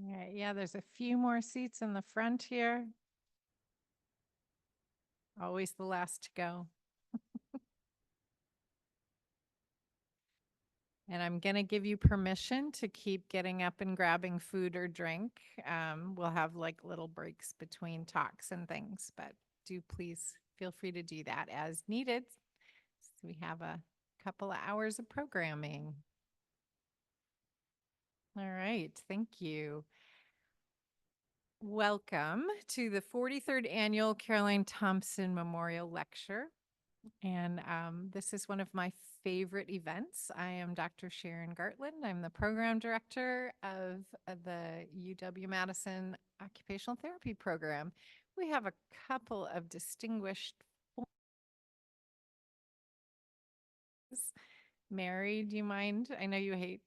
All right, yeah, there's a few more seats in the front here. Always the last to go. And I'm going to give you permission to keep getting up and grabbing food or drink. We'll have like little breaks between talks and things, but do please feel free to do that as needed. So we have a couple of hours of programming. All right, thank you. Welcome to the 43rd Annual Caroline Thompson Memorial Lecture. And this is one of my favorite events. I am Dr. Sharon Gartland. I'm the program director of the UW-Madison Occupational Therapy Program. We have a couple of distinguished. Mary, do you mind? I know you hate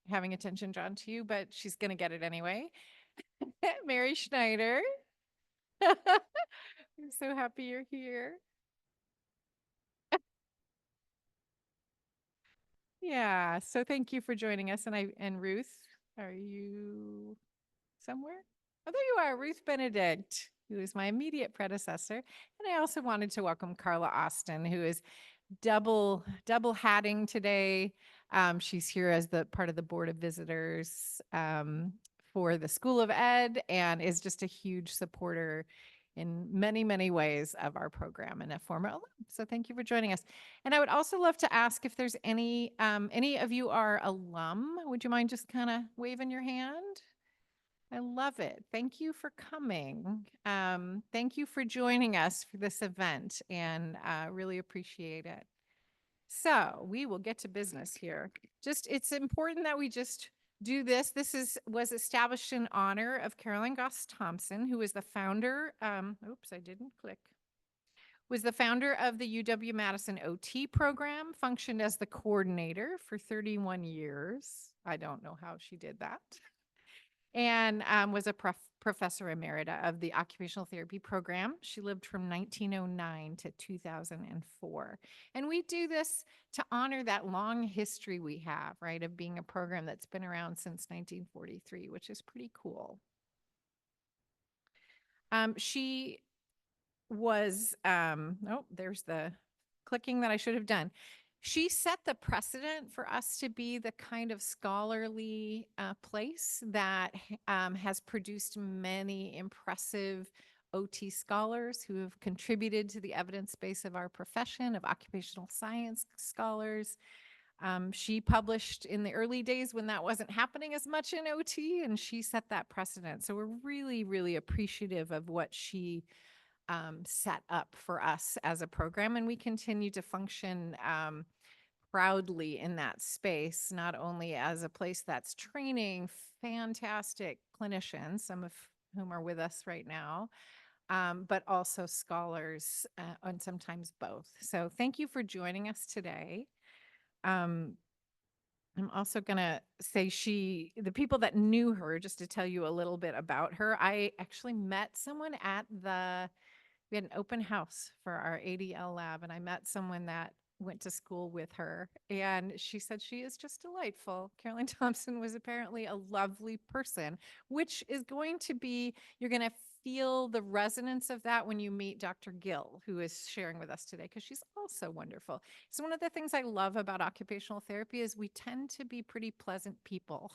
having attention drawn to you, but she's going to get it anyway. Mary Schneider. I'm so happy you're here. Yeah, so thank you for joining us. And Ruth, are you somewhere? Oh, there you are, Ruth Benedict, who is my immediate predecessor. And I also wanted to welcome Carla Austin, who is double hatting today. She's here as the part of the Board of Visitors for the School of Ed and is just a huge supporter in many, many ways of our program and a former alum. So thank you for joining us. And I would also love to ask if there's any of you are alum. Would you mind just kind of waving your hand? I love it. Thank you for coming. Thank you for joining us for this event and really appreciate it. So we will get to business here. It's important that we just do this. Was established in honor of Caroline Goss Thompson, who is the founder. Oops, I didn't click. Was the founder of the UW-Madison OT program, functioned as the coordinator for 31 years. I don't know how she did that. And was a professor emerita of the occupational therapy program. She lived from 1909 to 2004. And we do this to honor that long history we have, right, of being a program that's been around since 1943, which is pretty cool. She was, oh, there's the clicking that I should have done. She set the precedent for us to be the kind of scholarly place that has produced many impressive OT scholars who have contributed to the evidence base of our profession, of occupational science scholars. She published in the early days when that wasn't happening as much in OT, and she set that precedent. So we're really, really appreciative of what she set up for us as a program, and we continue to function proudly in that space, not only as a place that's training fantastic clinicians, some of whom are with us right now, but also scholars, and sometimes both. So thank you for joining us today. I'm also going to say the people that knew her, just to tell you a little bit about her, I actually met someone we had an open house for our ADL lab, and I met someone that went to school with her, and she said she is just delightful. Caroline Thompson was apparently a lovely person, which is going to be, you're going to feel the resonance of that when you meet Dr. Gill, who is sharing with us today, because she's also wonderful. So one of the things I love about occupational therapy is we tend to be pretty pleasant people.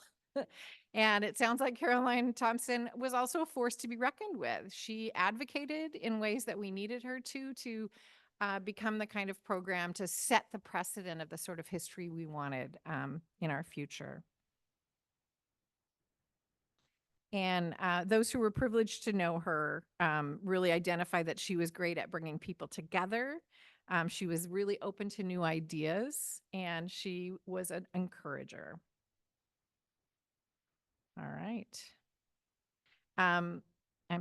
And it sounds like Caroline Thompson was also a force to be reckoned with. She advocated in ways that we needed her to become the kind of program to set the precedent of the sort of history we wanted in our future. And those who were privileged to know her really identified that she was great at bringing people together. She was really open to new ideas, and she was an encourager. All right. I'm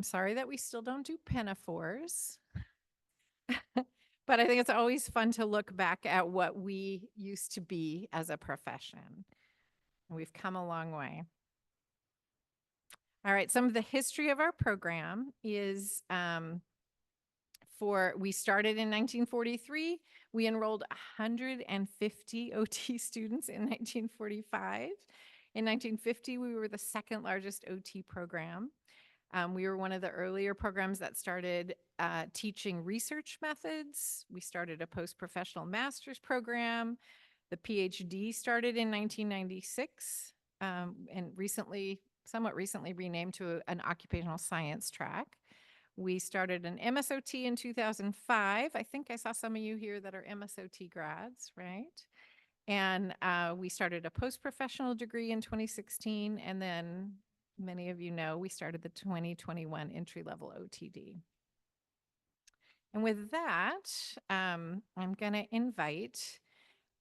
sorry that we still don't do pinafores, but I think it's always fun to look back at what we used to be as a profession. We've come a long way. All right, some of the history of our program is we started in 1943. We enrolled 150 OT students in 1945. In 1950, we were the second largest OT program. We were one of the earlier programs that started teaching research methods. We started a post-professional master's program. The PhD started in 1996 and somewhat recently renamed to an occupational science track. We started an MSOT in 2005. I think I saw some of you here that are MSOT grads, right? And we started a post-professional degree in 2016, and then many of you know we started the 2021 entry-level OTD. And with that, I'm going to invite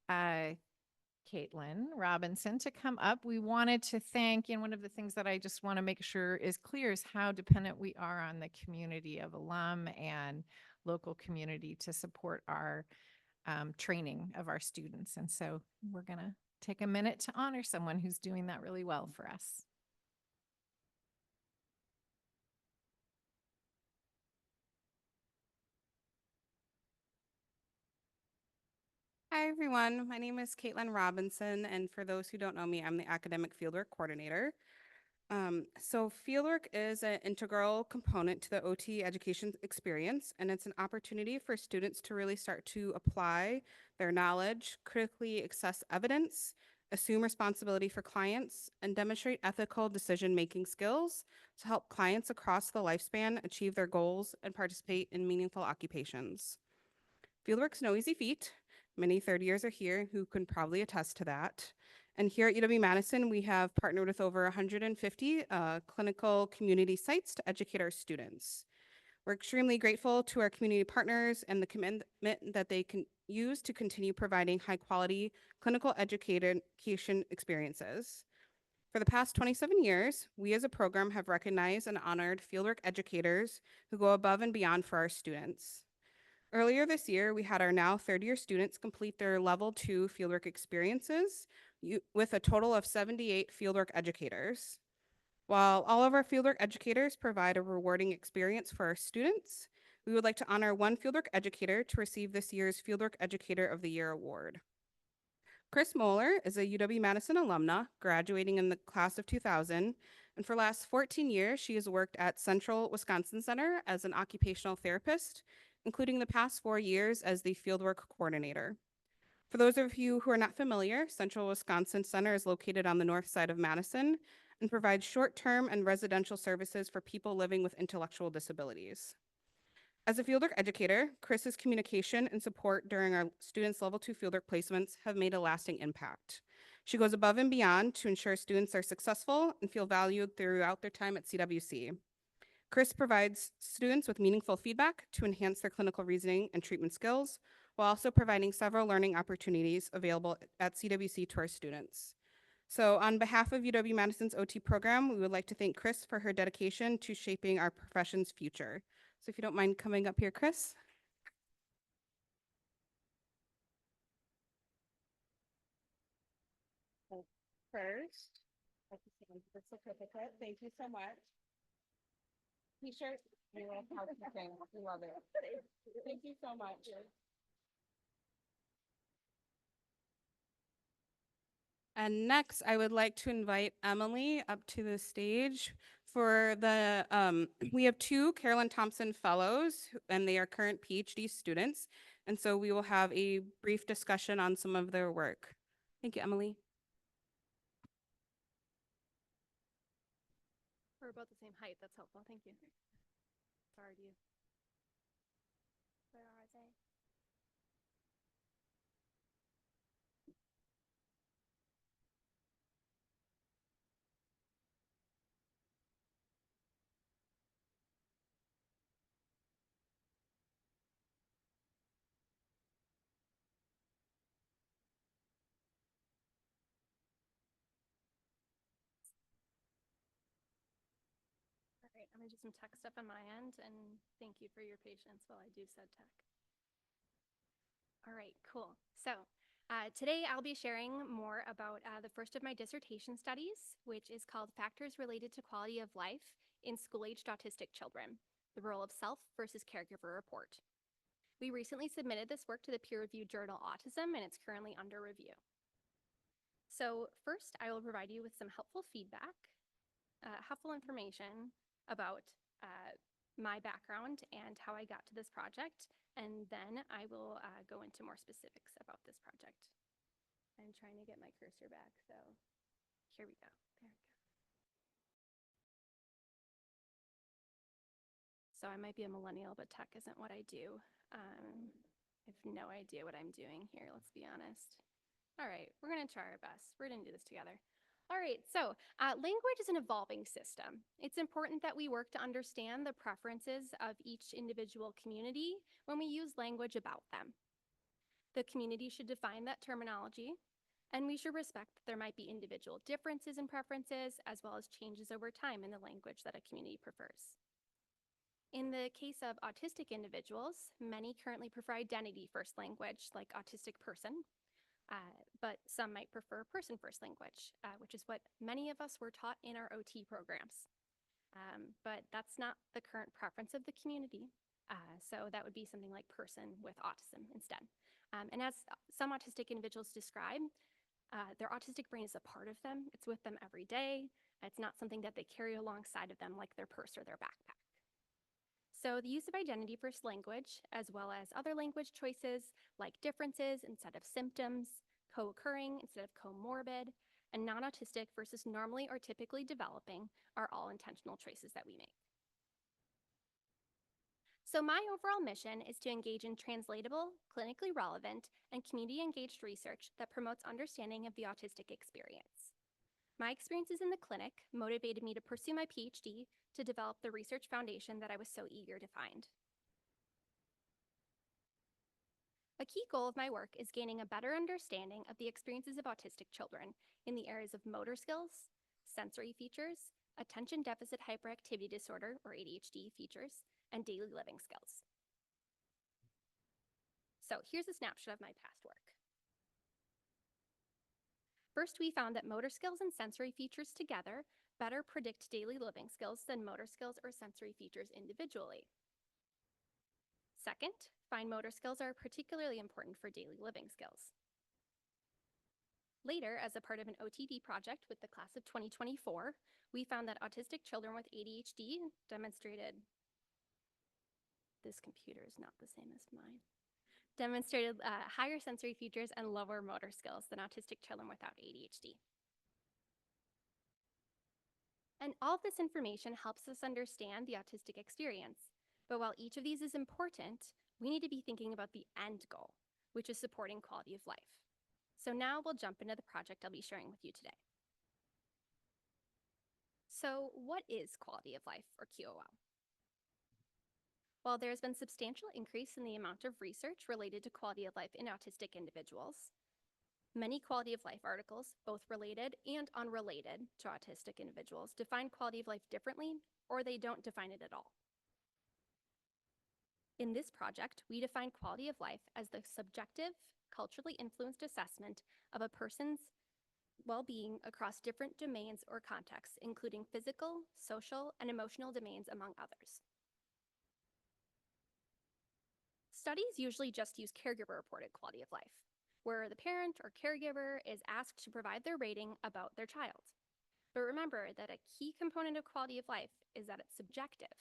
Caitlin Robinson to come up. We wanted to thank, and one of the things that I just want to make sure is clear is how dependent we are on the community of alum and local community to support our training of our students. And so we're going to take a minute to honor someone who's doing that really well for us. Hi, everyone. My name is Caitlin Robinson, and for those who don't know me, I'm the Academic Fieldwork Coordinator. So fieldwork is an integral component to the OT education experience, and it's an opportunity for students to really start to apply their knowledge, critically assess evidence, assume responsibility for clients, and demonstrate ethical decision-making skills to help clients across the lifespan achieve their goals and participate in meaningful occupations. Fieldwork's no easy feat. Many third years are here who can probably attest to that. And here at UW-Madison, we have partnered with over 150 clinical community sites to educate our students. We're extremely grateful to our community partners and the commitment that they can use to continue providing high quality clinical education experiences. For the past 27 years, we as a program have recognized and honored fieldwork educators who go above and beyond for our students. Earlier this year, we had our now third-year students complete their level 2 fieldwork experiences with a total of 78 fieldwork educators. While all of our fieldwork educators provide a rewarding experience for our students, we would like to honor one fieldwork educator to receive this year's Fieldwork Educator of the Year award. Chris Moeller is a UW-Madison alumna, graduating in the class of 2000, and for the last 14 years, she has worked at Central Wisconsin Center as an occupational therapist, including the past 4 years as the fieldwork coordinator. For those of you who are not familiar, Central Wisconsin Center is located on the north side of Madison and provides short-term and residential services for people living with intellectual disabilities. As a fieldwork educator, Chris's communication and support during our students' level 2 fieldwork placements have made a lasting impact. She goes above and beyond to ensure students are successful and feel valued throughout their time at CWC. Chris provides students with meaningful feedback to enhance their clinical reasoning and treatment skills, while also providing several learning opportunities available at CWC to our students. So on behalf of UW-Madison's OT program, we would like to thank Chris for her dedication to shaping our profession's future. So if you don't mind coming up here, Chris. First, I'd like to stand for the certificate. Thank you so much. T-shirt. We love housekeeping. We love it. Thank you so much. And next, I would like to invite Emily up to the stage for the, we have 2 Carolyn Thompson Fellows, and they are current PhD students. And so we will have a brief discussion on some of their work. Thank you, Emily. We're about the same height. That's helpful. Thank you. Sorry to you. Where are they? All right, I'm gonna do some tech stuff on my end, and thank you for your patience while I do said tech. All right, cool. So today I'll be sharing more about the first of my dissertation studies, which is called Factors Related to Quality of Life in School-Aged Autistic Children, the Role of Self versus Caregiver Report. We recently submitted this work to the peer-reviewed journal Autism, and it's currently under review. So first, I will provide you with some helpful feedback, helpful information about my background and how I got to this project, and then I will go into more specifics about this project. I'm trying to get my cursor back, so here we go. There we go. So I might be a millennial, but tech isn't what I do. I have no idea what I'm doing here, let's be honest. All right, we're gonna try our best. We're gonna do this together. All right, so language is an evolving system. It's important that we work to understand the preferences of each individual community when we use language about them. The community should define that terminology, and we should respect that there might be individual differences in preferences as well as changes over time in the language that a community prefers. In the case of autistic individuals, many currently prefer identity-first language, like autistic person, but some might prefer person-first language, which is what many of us were taught in our OT programs. But that's not the current preference of the community, so that would be something like person with autism instead. And as some autistic individuals describe, their autistic brain is a part of them. It's with them every day. It's not something that they carry alongside of them like their purse or their backpack. So the use of identity-first language, as well as other language choices like differences instead of symptoms, co-occurring instead of comorbid, and non-autistic versus normally or typically developing are all intentional choices that we make. So my overall mission is to engage in translatable, clinically relevant, and community-engaged research that promotes understanding of the autistic experience. My experiences in the clinic motivated me to pursue my PhD to develop the research foundation that I was so eager to find. A key goal of my work is gaining a better understanding of the experiences of autistic children in the areas of motor skills, sensory features, attention deficit hyperactivity disorder, or ADHD features, and daily living skills. So here's a snapshot of my past work. First, we found that motor skills and sensory features together better predict daily living skills than motor skills or sensory features individually. Second, fine motor skills are particularly important for daily living skills. Later, as a part of an OTD project with the class of 2024, we found that autistic children with ADHD demonstrated, this computer is not the same as mine, demonstrated higher sensory features and lower motor skills than autistic children without ADHD. And all of this information helps us understand the autistic experience. But while each of these is important, we need to be thinking about the end goal, which is supporting quality of life. So now we'll jump into the project I'll be sharing with you today. So what is quality of life, or QOL? While there has been substantial increase in the amount of research related to quality of life in autistic individuals, many quality of life articles, both related and unrelated to autistic individuals, define quality of life differently, or they don't define it at all. In this project, we define quality of life as the subjective, culturally influenced assessment of a person's well-being across different domains or contexts, including physical, social, and emotional domains, among others. Studies usually just use caregiver-reported quality of life, where the parent or caregiver is asked to provide their rating about their child. But remember that a key component of quality of life is that it's subjective.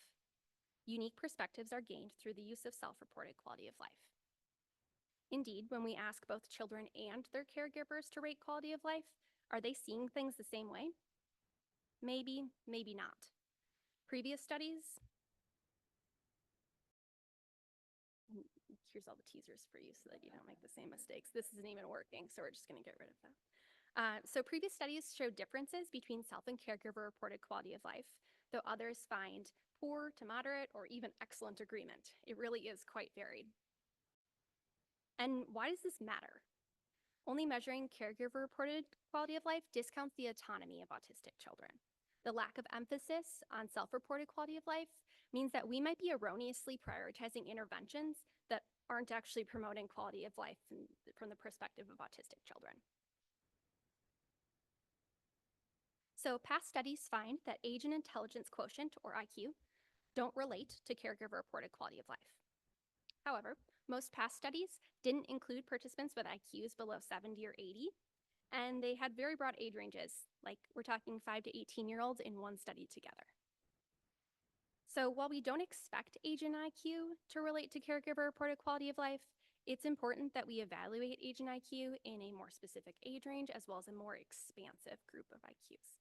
Unique perspectives are gained through the use of self-reported quality of life. Indeed, when we ask both children and their caregivers to rate quality of life, are they seeing things the same way? Maybe, maybe not. Previous studies, here's all the teasers for you so that you don't make the same mistakes. This isn't even working, so we're just gonna get rid of that. So previous studies showed differences between self and caregiver reported quality of life, though others find poor to moderate or even excellent agreement. It really is quite varied. And why does this matter? Only measuring caregiver-reported quality of life discounts the autonomy of autistic children. The lack of emphasis on self-reported quality of life means that we might be erroneously prioritizing interventions that aren't actually promoting quality of life from the perspective of autistic children. So past studies find that age and intelligence quotient, or IQ, don't relate to caregiver-reported quality of life. However, most past studies didn't include participants with IQs below 70 or 80, And they had very broad age ranges, like we're talking 5 to 18-year-olds in one study together. So while we don't expect age and IQ to relate to caregiver-reported quality of life, it's important that we evaluate age and IQ in a more specific age range as well as a more expansive group of IQs.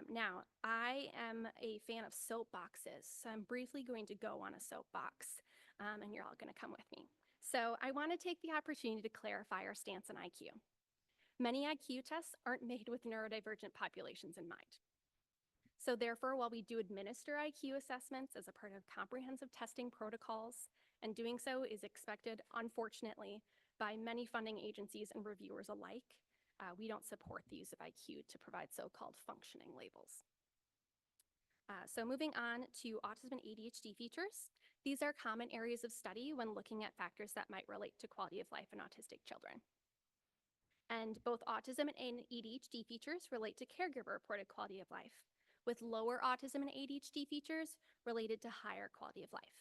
Now, I am a fan of soapboxes, so I'm briefly going to go on a soapbox, and you're all going to come with me. So I want to take the opportunity to clarify our stance on IQ. Many IQ tests aren't made with neurodivergent populations in mind. So therefore, while we do administer IQ assessments as a part of comprehensive testing protocols, and doing so is expected, unfortunately, by many funding agencies and reviewers alike, we don't support the use of IQ to provide so-called functioning labels. So moving on to autism and ADHD features, these are common areas of study when looking at factors that might relate to quality of life in autistic children. And both autism and ADHD features relate to caregiver-reported quality of life, with lower autism and ADHD features related to higher quality of life.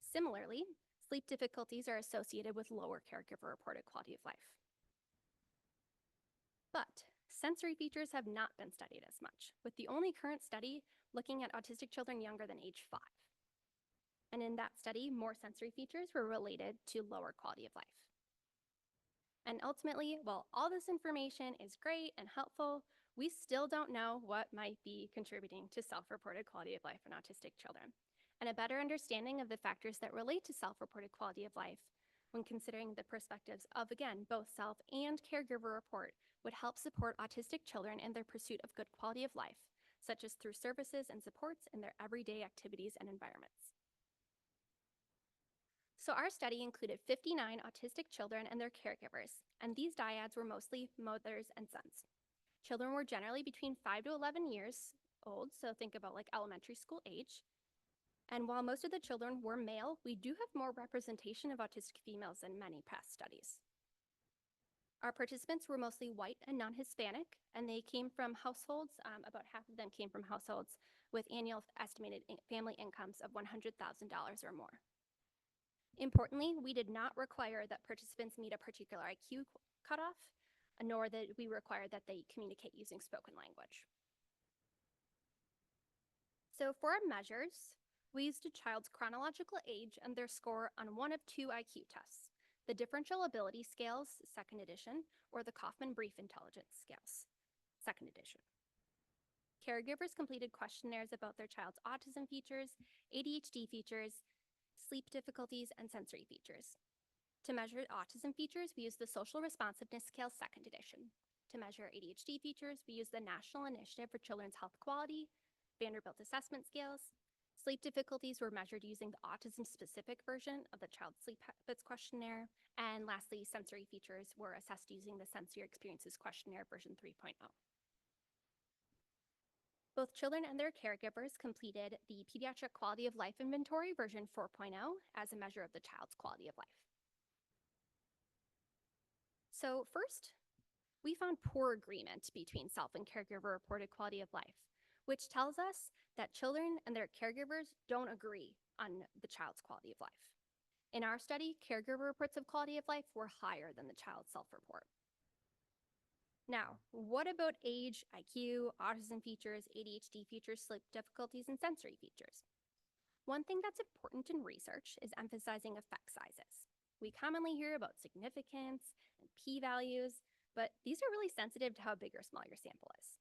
Similarly, sleep difficulties are associated with lower caregiver-reported quality of life. But sensory features have not been studied as much, with the only current study looking at autistic children younger than age 5. And in that study, more sensory features were related to lower quality of life. And ultimately, while all this information is great and helpful, we still don't know what might be contributing to self-reported quality of life in autistic children. And a better understanding of the factors that relate to self-reported quality of life when considering the perspectives of, again, both self and caregiver report would help support autistic children in their pursuit of good quality of life, such as through services and supports in their everyday activities and environments. So our study included 59 autistic children and their caregivers, and these dyads were mostly mothers and sons. Children were generally between 5 to 11 years old, so think about like elementary school age. And while most of the children were male, we do have more representation of autistic females than many past studies. Our participants were mostly white and non-Hispanic, and they came from households, about half of them came from households with annual estimated family incomes of $100,000 or more. Importantly, we did not require that participants meet a particular IQ cutoff, nor that we require that they communicate using spoken language. So for our measures, we used a child's chronological age and their score on one of 2 IQ tests, the Differential Ability Scales, 2nd edition, or the Kaufman Brief Intelligence Scales, 2nd edition. Caregivers completed questionnaires about their child's autism features, ADHD features, sleep difficulties, and sensory features. To measure autism features, we used the Social Responsiveness Scale, 2nd edition. To measure ADHD features, we used the National Initiative for Children's Health Quality, Vanderbilt Assessment Scales. Sleep difficulties were measured using the autism-specific version of the Child Sleep Habits Questionnaire. And lastly, sensory features were assessed using the Sensory Experiences Questionnaire version 3.0. Both children and their caregivers completed the Pediatric Quality of Life Inventory version 4.0 as a measure of the child's quality of life. So first, we found poor agreement between self and caregiver reported quality of life, which tells us that children and their caregivers don't agree on the child's quality of life. In our study, caregiver reports of quality of life were higher than the child's self-report. Now, what about age, IQ, autism features, ADHD features, sleep difficulties, and sensory features? One thing that's important in research is emphasizing effect sizes. We commonly hear about significance and p-values, but these are really sensitive to how big or small your sample is.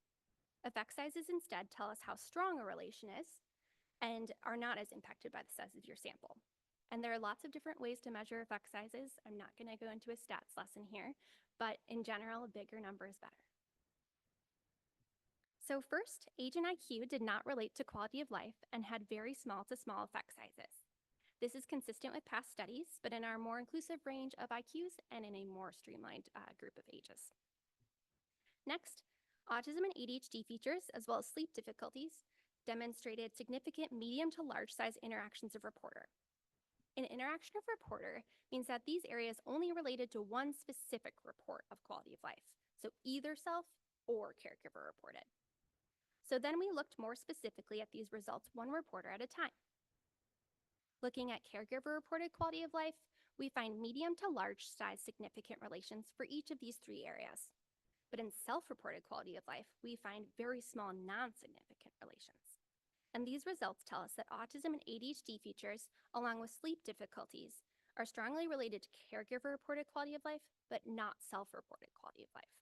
Effect sizes instead tell us how strong a relation is and are not as impacted by the size of your sample. And there are lots of different ways to measure effect sizes. I'm not going to go into a stats lesson here, but in general, a bigger number is better. So first, age and IQ did not relate to quality of life and had very small to small effect sizes. This is consistent with past studies, but in our more inclusive range of IQs and in a more streamlined group of ages. Next, autism and ADHD features, as well as sleep difficulties, demonstrated significant medium to large size interactions of reporter. An interaction of reporter means that these areas only related to one specific report of quality of life, so either self or caregiver reported. So then we looked more specifically at these results one reporter at a time. Looking at caregiver reported quality of life, we find medium to large size significant relations for each of these three areas. But in self-reported quality of life, we find very small non-significant relations. And these results tell us that autism and ADHD features, along with sleep difficulties, are strongly related to caregiver-reported quality of life, but not self-reported quality of life.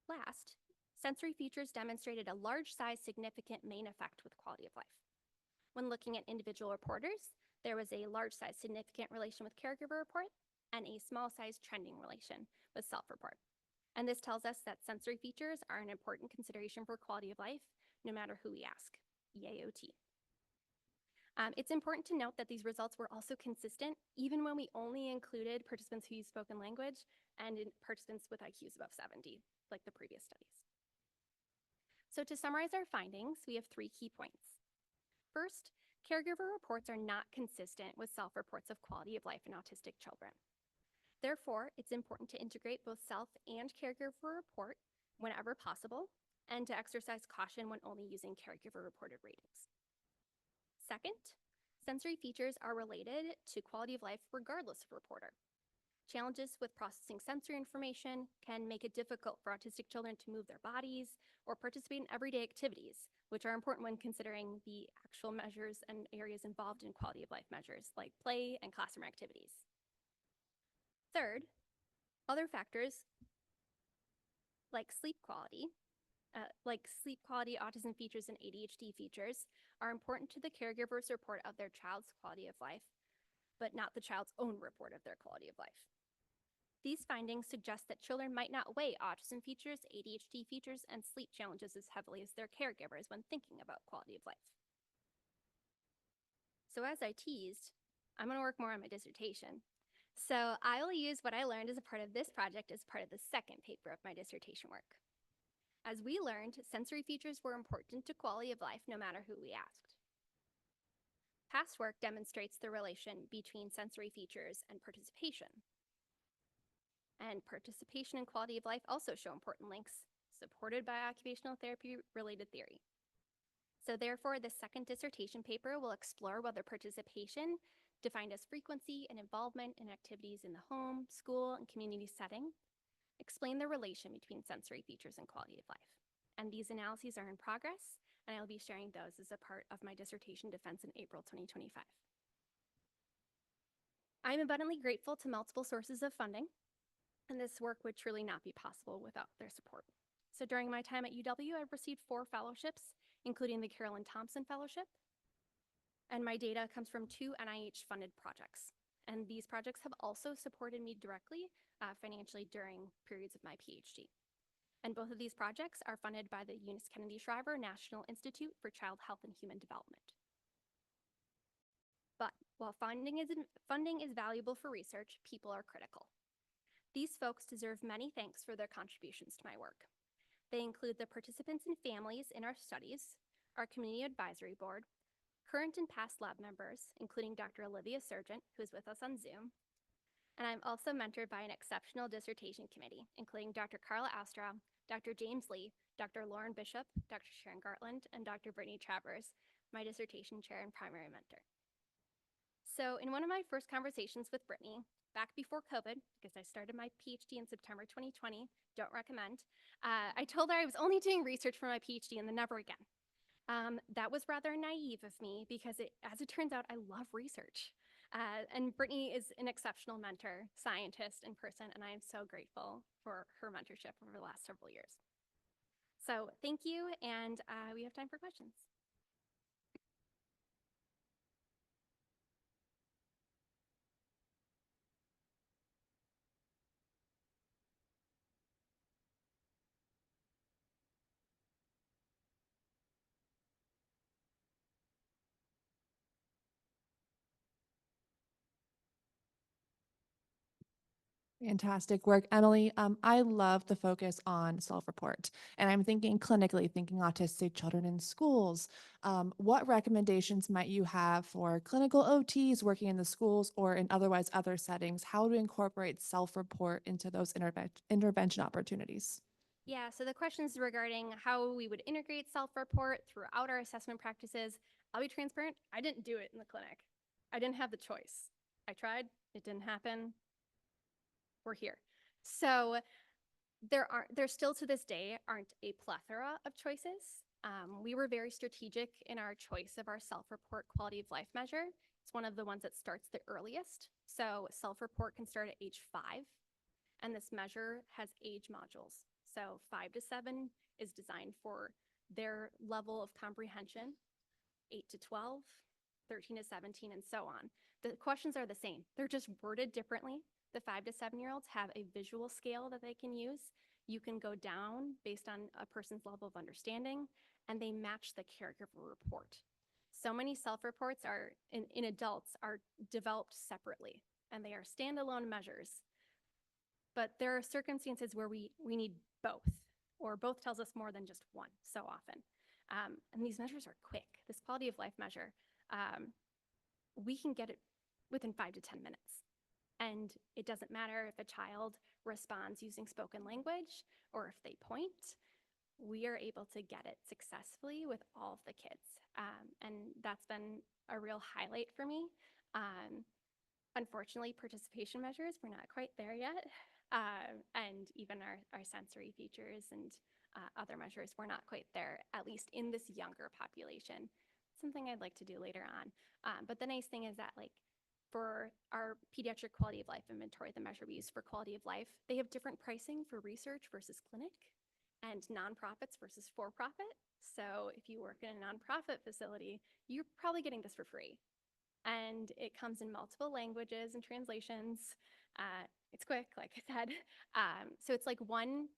Last, sensory features demonstrated a large size significant main effect with quality of life. When looking at individual reporters, there was a large size significant relation with caregiver report and a small size trending relation with self-report. And this tells us that sensory features are an important consideration for quality of life, no matter who we ask, EAOT. It's important to note that these results were also consistent even when we only included participants who use spoken language and participants with IQs above 70, like the previous studies. So to summarize our findings, we have 3 key points. First, caregiver reports are not consistent with self-reports of quality of life in autistic children. Therefore, it's important to integrate both self and caregiver report whenever possible, and to exercise caution when only using caregiver-reported ratings. Second, sensory features are related to quality of life regardless of reporter. Challenges with processing sensory information can make it difficult for autistic children to move their bodies or participate in everyday activities, which are important when considering the actual measures and areas involved in quality of life measures like play and classroom activities. Third, other factors like sleep quality, autism features, and ADHD features are important to the caregiver's report of their child's quality of life, but not the child's own report of their quality of life. These findings suggest that children might not weigh autism features, ADHD features, and sleep challenges as heavily as their caregivers when thinking about quality of life. So as I teased, I'm going to work more on my dissertation. So I will use what I learned as a part of this project as part of the second paper of my dissertation work. As we learned, sensory features were important to quality of life no matter who we asked. Past work demonstrates the relation between sensory features and participation. And participation and quality of life also show important links, supported by occupational therapy-related theory. So therefore, the second dissertation paper will explore whether participation, defined as frequency and involvement in activities in the home, school, and community setting, explain the relation between sensory features and quality of life. And these analyses are in progress, and I will be sharing those as a part of my dissertation defense in April 2025. I'm abundantly grateful to multiple sources of funding, and this work would truly not be possible without their support. So during my time at UW, I've received 4 fellowships, including the Carolyn Thompson Fellowship, and my data comes from 2 NIH-funded projects. And these projects have also supported me directly financially during periods of my PhD. And both of these projects are funded by the Eunice Kennedy Shriver National Institute for Child Health and Human Development. But while funding is valuable for research, people are critical. These folks deserve many thanks for their contributions to my work. They include the participants and families in our studies, our community advisory board, current and past lab members, including Dr. Olivia Surgent, who is with us on Zoom. And I'm also mentored by an exceptional dissertation committee, including Dr. Carla Astra, Dr. James Lee, Dr. Lauren Bishop, Dr. Sharon Gartland, and Dr. Brittany Travers, my dissertation chair and primary mentor. So in one of my first conversations with Brittany, back before COVID, because I started my PhD in September 2020, don't recommend, I told her I was only doing research for my PhD and then never again. That was rather naive of me because as it turns out, I love research. And Brittany is an exceptional mentor, scientist, and person, and I am so grateful for her mentorship over the last several years. So thank you, and we have time for questions. Fantastic work, Emily. I love the focus on self-report, and I'm thinking clinically, thinking autistic children in schools. What recommendations might you have for clinical OTs working in the schools or in otherwise other settings? How to incorporate self-report into those intervention opportunities? Yeah, so the questions regarding how we would integrate self-report throughout our assessment practices, I'll be transparent, I didn't do it in the clinic. I didn't have the choice. I tried, it didn't happen. We're here. So there still to this day aren't a plethora of choices. We were very strategic in our choice of our self-report quality of life measure. It's one of the ones that starts the earliest. So self-report can start at age 5, and this measure has age modules. So 5 to 7 is designed for their level of comprehension, 8 to 12, 13 to 17, and so on. The questions are the same. They're just worded differently. The 5 to 7-year-olds have a visual scale that they can use. You can go down based on a person's level of understanding, and they match the caregiver report. So many self-reports are in adults are developed separately, and they are standalone measures. But there are circumstances where we need both, or both tells us more than just one so often. And these measures are quick. This quality of life measure, we can get it within 5 to 10 minutes. And it doesn't matter if a child responds using spoken language or if they point, we are able to get it successfully with all of the kids. And that's been a real highlight for me. Unfortunately, participation measures, we're not quite there yet. And even our sensory features and other measures, we're not quite there, at least in this younger population. Something I'd like to do later on. But the nice thing is that, like, for our pediatric quality of life inventory, the measure we use for quality of life, they have different pricing for research versus clinic and nonprofits versus for-profit. So if you work in a nonprofit facility, you're probably getting this for free. And it comes in multiple languages and translations. It's quick, like I said. So it's like one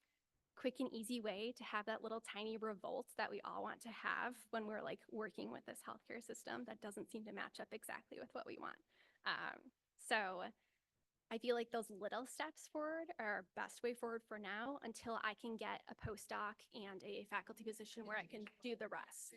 quick and easy way to have that little tiny revolt that we all want to have when we're like working with this healthcare system that doesn't seem to match up exactly with what we want. So I feel like those little steps forward are our best way forward for now until I can get a postdoc and a faculty position where I can do the rest.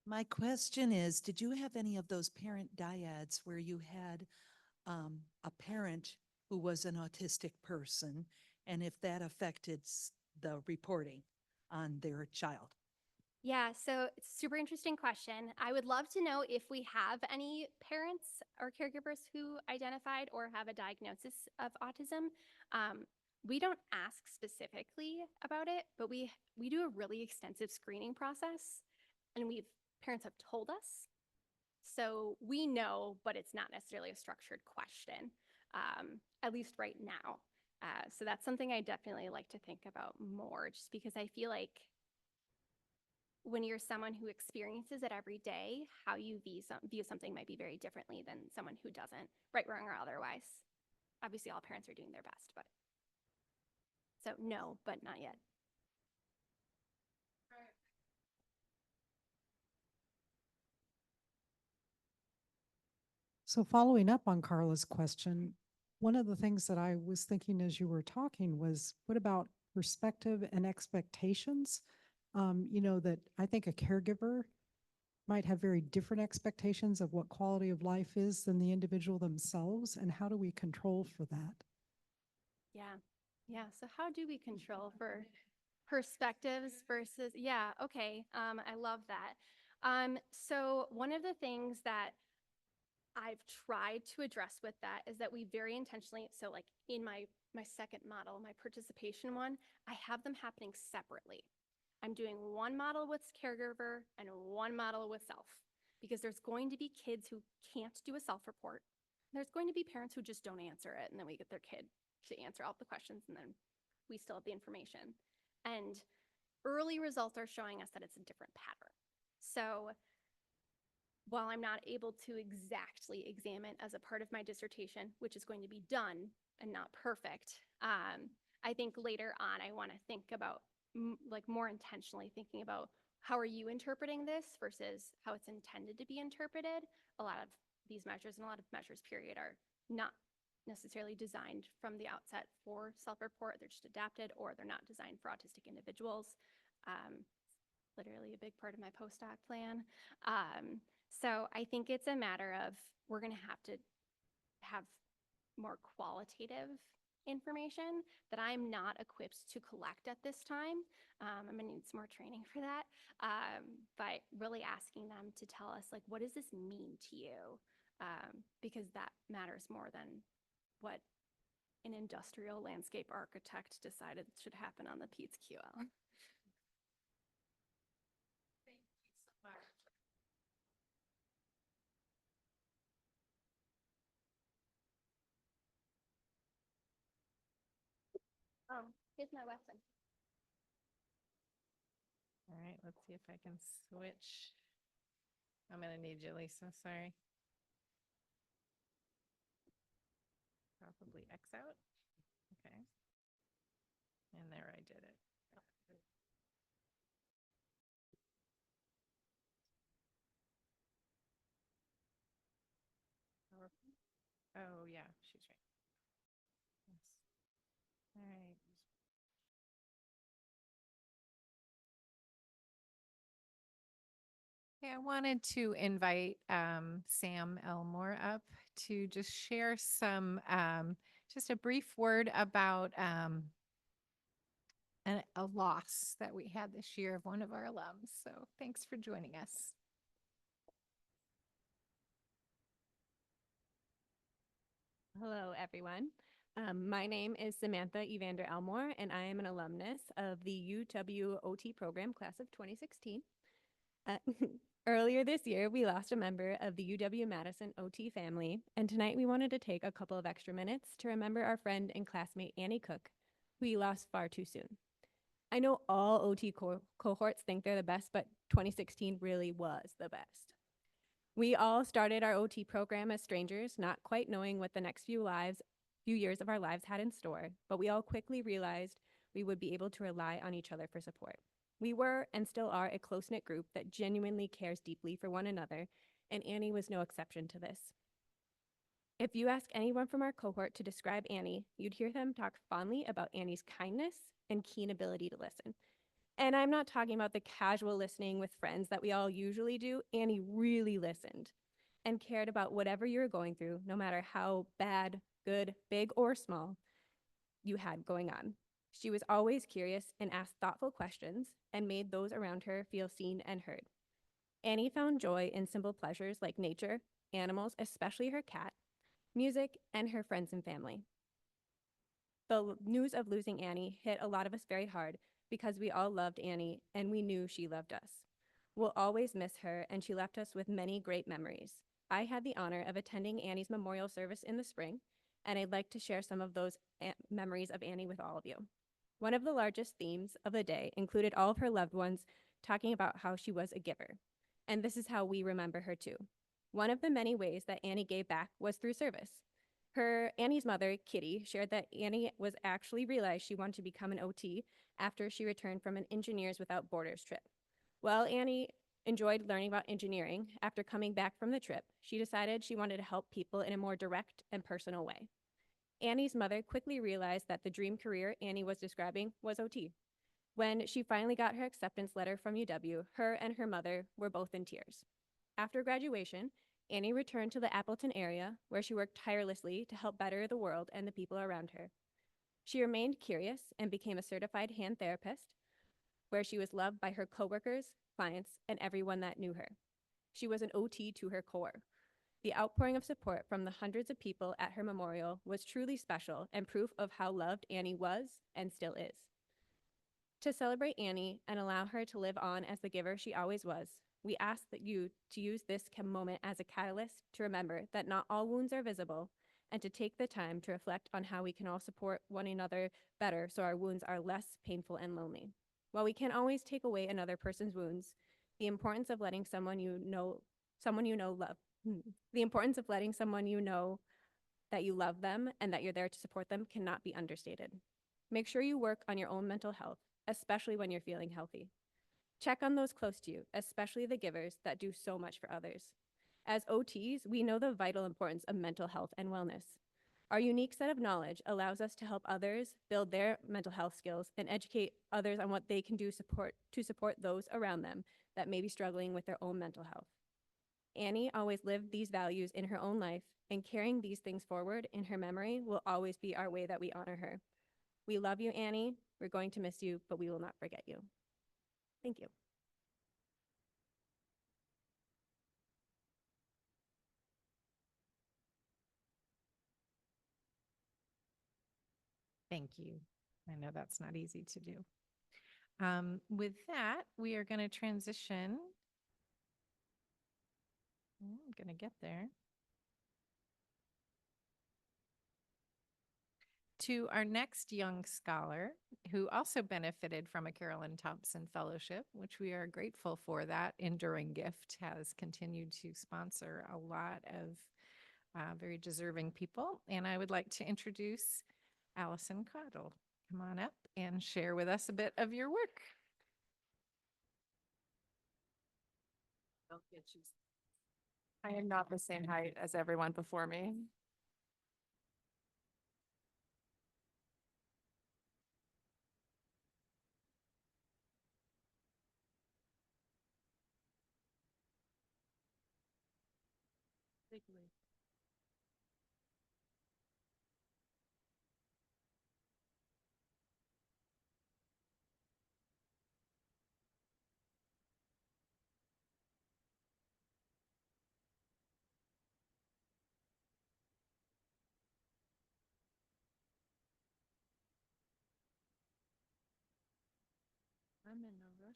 My question is, did you have any of those parent dyads where you had a parent who was an autistic person, and if that affected the reporting on their child? Yeah, so it's a super interesting question. I would love to know if we have any parents or caregivers who identified or have a diagnosis of autism. We don't ask specifically about it, but we do a really extensive screening process, and parents have told us. So we know, but it's not necessarily a structured question, at least right now. So that's something I definitely like to think about more, just because I feel like when you're someone who experiences it every day, how you view something might be very differently than someone who doesn't, right, wrong, or otherwise. Obviously, all parents are doing their best, but so no, but not yet. So following up on Carla's question, one of the things that I was thinking as you were talking was, what about perspective and expectations? That I think a caregiver might have very different expectations of what quality of life is than the individual themselves. And how do we control for that? Yeah. So how do we control for perspectives versus, yeah, okay. I love that. So one of the things that I've tried to address with that is that we very intentionally, so like in my second model, my participation one, I have them happening separately. I'm doing one model with caregiver and one model with self, because there's going to be kids who can't do a self-report. There's going to be parents who just don't answer it, and then we get their kid to answer all the questions, and then we still have the information. And early results are showing us that it's a different pattern. So while I'm not able to exactly examine as a part of my dissertation, which is going to be done and not perfect, I think later on I want to think about like more intentionally thinking about how are you interpreting this versus how it's intended to be interpreted. A lot of these measures and a lot of measures period are not necessarily designed from the outset for self-report. They're just adapted, or they're not designed for autistic individuals. Literally a big part of my postdoc plan. So I think it's a matter of we're going to have more qualitative information that I'm not equipped to collect at this time. I'm gonna need some more training for that. But really asking them to tell us, like, what does this mean to you? Because that matters more than what an industrial landscape architect decided should happen on the Pete's QL. Thank you so much. Oh, here's my weapon. All right, let's see if I can switch. I'm gonna need you, Lisa, sorry. Probably X out. Okay. And there I did it. Oh, yeah, she's right. Yes. All right. Okay, I wanted to invite Sam Elmore up to just share some, just a brief word about a loss that we had this year of one of our alums. So thanks for joining us. Hello, everyone. My name is Samantha Evander Elmore, and I am an alumnus of the UW-OT program, class of 2016. Earlier this year, we lost a member of the UW-Madison OT family, and tonight we wanted to take a couple of extra minutes to remember our friend and classmate Annie Cook, who we lost far too soon. I know all OT cohorts think they're the best, but 2016 really was the best. We all started our OT program as strangers, not quite knowing what the next few years of our lives had in store, but we all quickly realized we would be able to rely on each other for support. We were and still are a close-knit group that genuinely cares deeply for one another, and Annie was no exception to this. If you ask anyone from our cohort to describe Annie, you'd hear them talk fondly about Annie's kindness and keen ability to listen. And I'm not talking about the casual listening with friends that we all usually do. Annie really listened and cared about whatever you were going through, no matter how bad, good, big, or small you had going on. She was always curious and asked thoughtful questions and made those around her feel seen and heard. Annie found joy in simple pleasures like nature, animals, especially her cat, music, and her friends and family. The news of losing Annie hit a lot of us very hard because we all loved Annie and we knew she loved us. We'll always miss her, and she left us with many great memories. I had the honor of attending Annie's memorial service in the spring, and I'd like to share some of those memories of Annie with all of you. One of the largest themes of the day included all of her loved ones talking about how she was a giver, and this is how we remember her too. One of the many ways that Annie gave back was through service. Annie's mother, Kitty, shared that Annie was actually realized she wanted to become an OT after she returned from an Engineers Without Borders trip. While Annie enjoyed learning about engineering, after coming back from the trip, she decided she wanted to help people in a more direct and personal way. Annie's mother quickly realized that the dream career Annie was describing was OT. When she finally got her acceptance letter from UW, her and her mother were both in tears. After graduation, Annie returned to the Appleton area, where she worked tirelessly to help better the world and the people around her. She remained curious and became a certified hand therapist, where she was loved by her coworkers, clients, and everyone that knew her. She was an OT to her core. The outpouring of support from the hundreds of people at her memorial was truly special and proof of how loved Annie was and still is. To celebrate Annie and allow her to live on as the giver she always was, we ask that you to use this moment as a catalyst to remember that not all wounds are visible, and to take the time to reflect on how we can all support one another better so our wounds are less painful and lonely. While we can't always take away another person's wounds, the importance of letting someone you know that you love them and that you're there to support them cannot be understated. Make sure you work on your own mental health, especially when you're feeling healthy. Check on those close to you, especially the givers that do so much for others. As OTs, we know the vital importance of mental health and wellness. Our unique set of knowledge allows us to help others build their mental health skills and educate others on what they can do to support those around them that may be struggling with their own mental health. Annie always lived these values in her own life, and carrying these things forward in her memory will always be our way that we honor her. We love you, Annie. We're going to miss you, but we will not forget you. Thank you. Thank you. I know that's not easy to do. With that, we are going to transition. I'm going to get there. To our next young scholar who also benefited from a Carolyn Thompson Fellowship, which we are grateful for. That enduring gift has continued to sponsor a lot of very deserving people. And I would like to introduce Allison Cottle. Come on up and share with us a bit of your work. I am not the same height as everyone before me. I'm in no rush.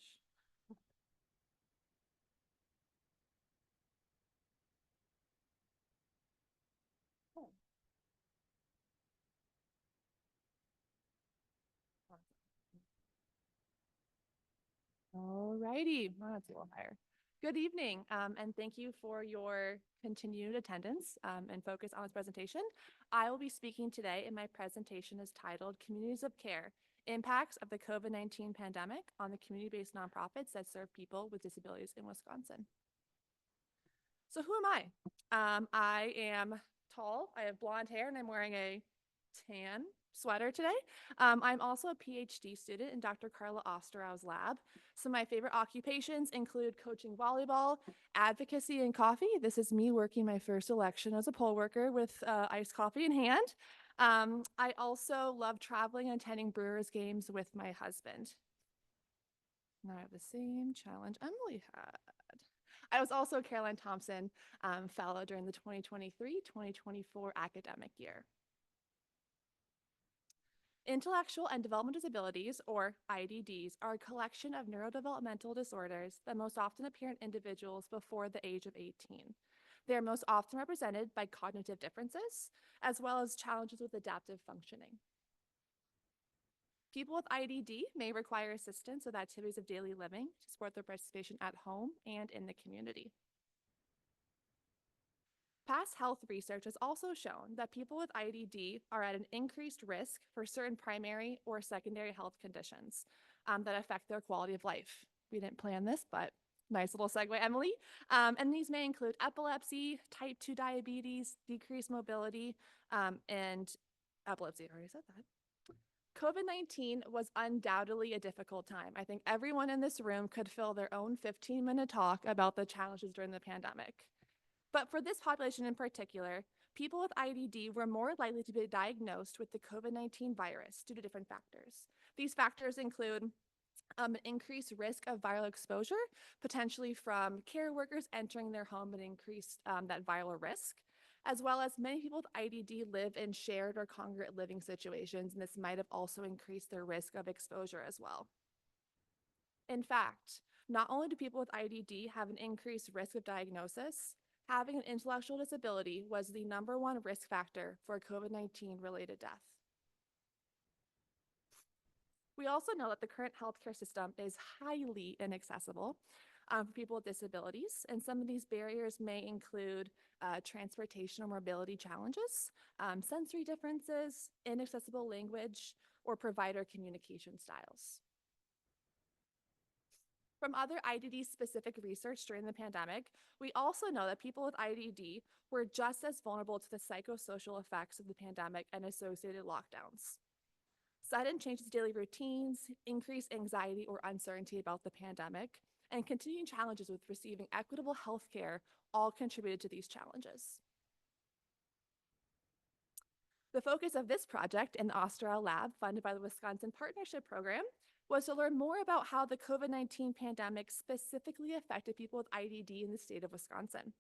All righty. Oh, that's a little higher. Good evening, and thank you for your continued attendance and focus on this presentation. I will be speaking today, and my presentation is titled Communities of Care, Impacts of the COVID-19 Pandemic on the Community-Based Nonprofits that Serve People with Disabilities in Wisconsin. So who am I? I am tall, I have blonde hair, and I'm wearing a tan sweater today. I'm also a PhD student in Dr. Carla Osterau's lab. Some of my favorite occupations include coaching volleyball, advocacy, and coffee. This is me working my first election as a poll worker with iced coffee in hand. I also love traveling and attending Brewers games with my husband. And I have the same challenge Emily had. I was also a Caroline Thompson Fellow during the 2023-2024 academic year. Intellectual and developmental disabilities, or IDDs, are a collection of neurodevelopmental disorders that most often appear in individuals before the age of 18. They are most often represented by cognitive differences, as well as challenges with adaptive functioning. People with IDD may require assistance with activities of daily living to support their participation at home and in the community. Past health research has also shown that people with IDD are at an increased risk for certain primary or secondary health conditions that affect their quality of life. We didn't plan this, but nice little segue, Emily. And these may include epilepsy, type 2 diabetes, decreased mobility, and epilepsy. I already said that. COVID-19 was undoubtedly a difficult time. I think everyone in this room could fill their own 15-minute talk about the challenges during the pandemic. But for this population in particular, people with IDD were more likely to be diagnosed with the COVID-19 virus due to different factors. These factors include an increased risk of viral exposure, potentially from care workers entering their home and increase that viral risk, as well as many people with IDD live in shared or congregate living situations, and this might have also increased their risk of exposure as well. In fact, not only do people with IDD have an increased risk of diagnosis, having an intellectual disability was the #1 risk factor for COVID-19 related death. We also know that the current healthcare system is highly inaccessible for people with disabilities, and some of these barriers may include transportation or mobility challenges, sensory differences, inaccessible language, or provider communication styles. From other IDD-specific research during the pandemic, we also know that people with IDD were just as vulnerable to the psychosocial effects of the pandemic and associated lockdowns. Sudden changes to daily routines, increased anxiety or uncertainty about the pandemic, and continuing challenges with receiving equitable health care all contributed to these challenges. The focus of this project in the Austral Lab, funded by the Wisconsin Partnership Program, was to learn more about how the COVID-19 pandemic specifically affected people with IDD in the state of Wisconsin.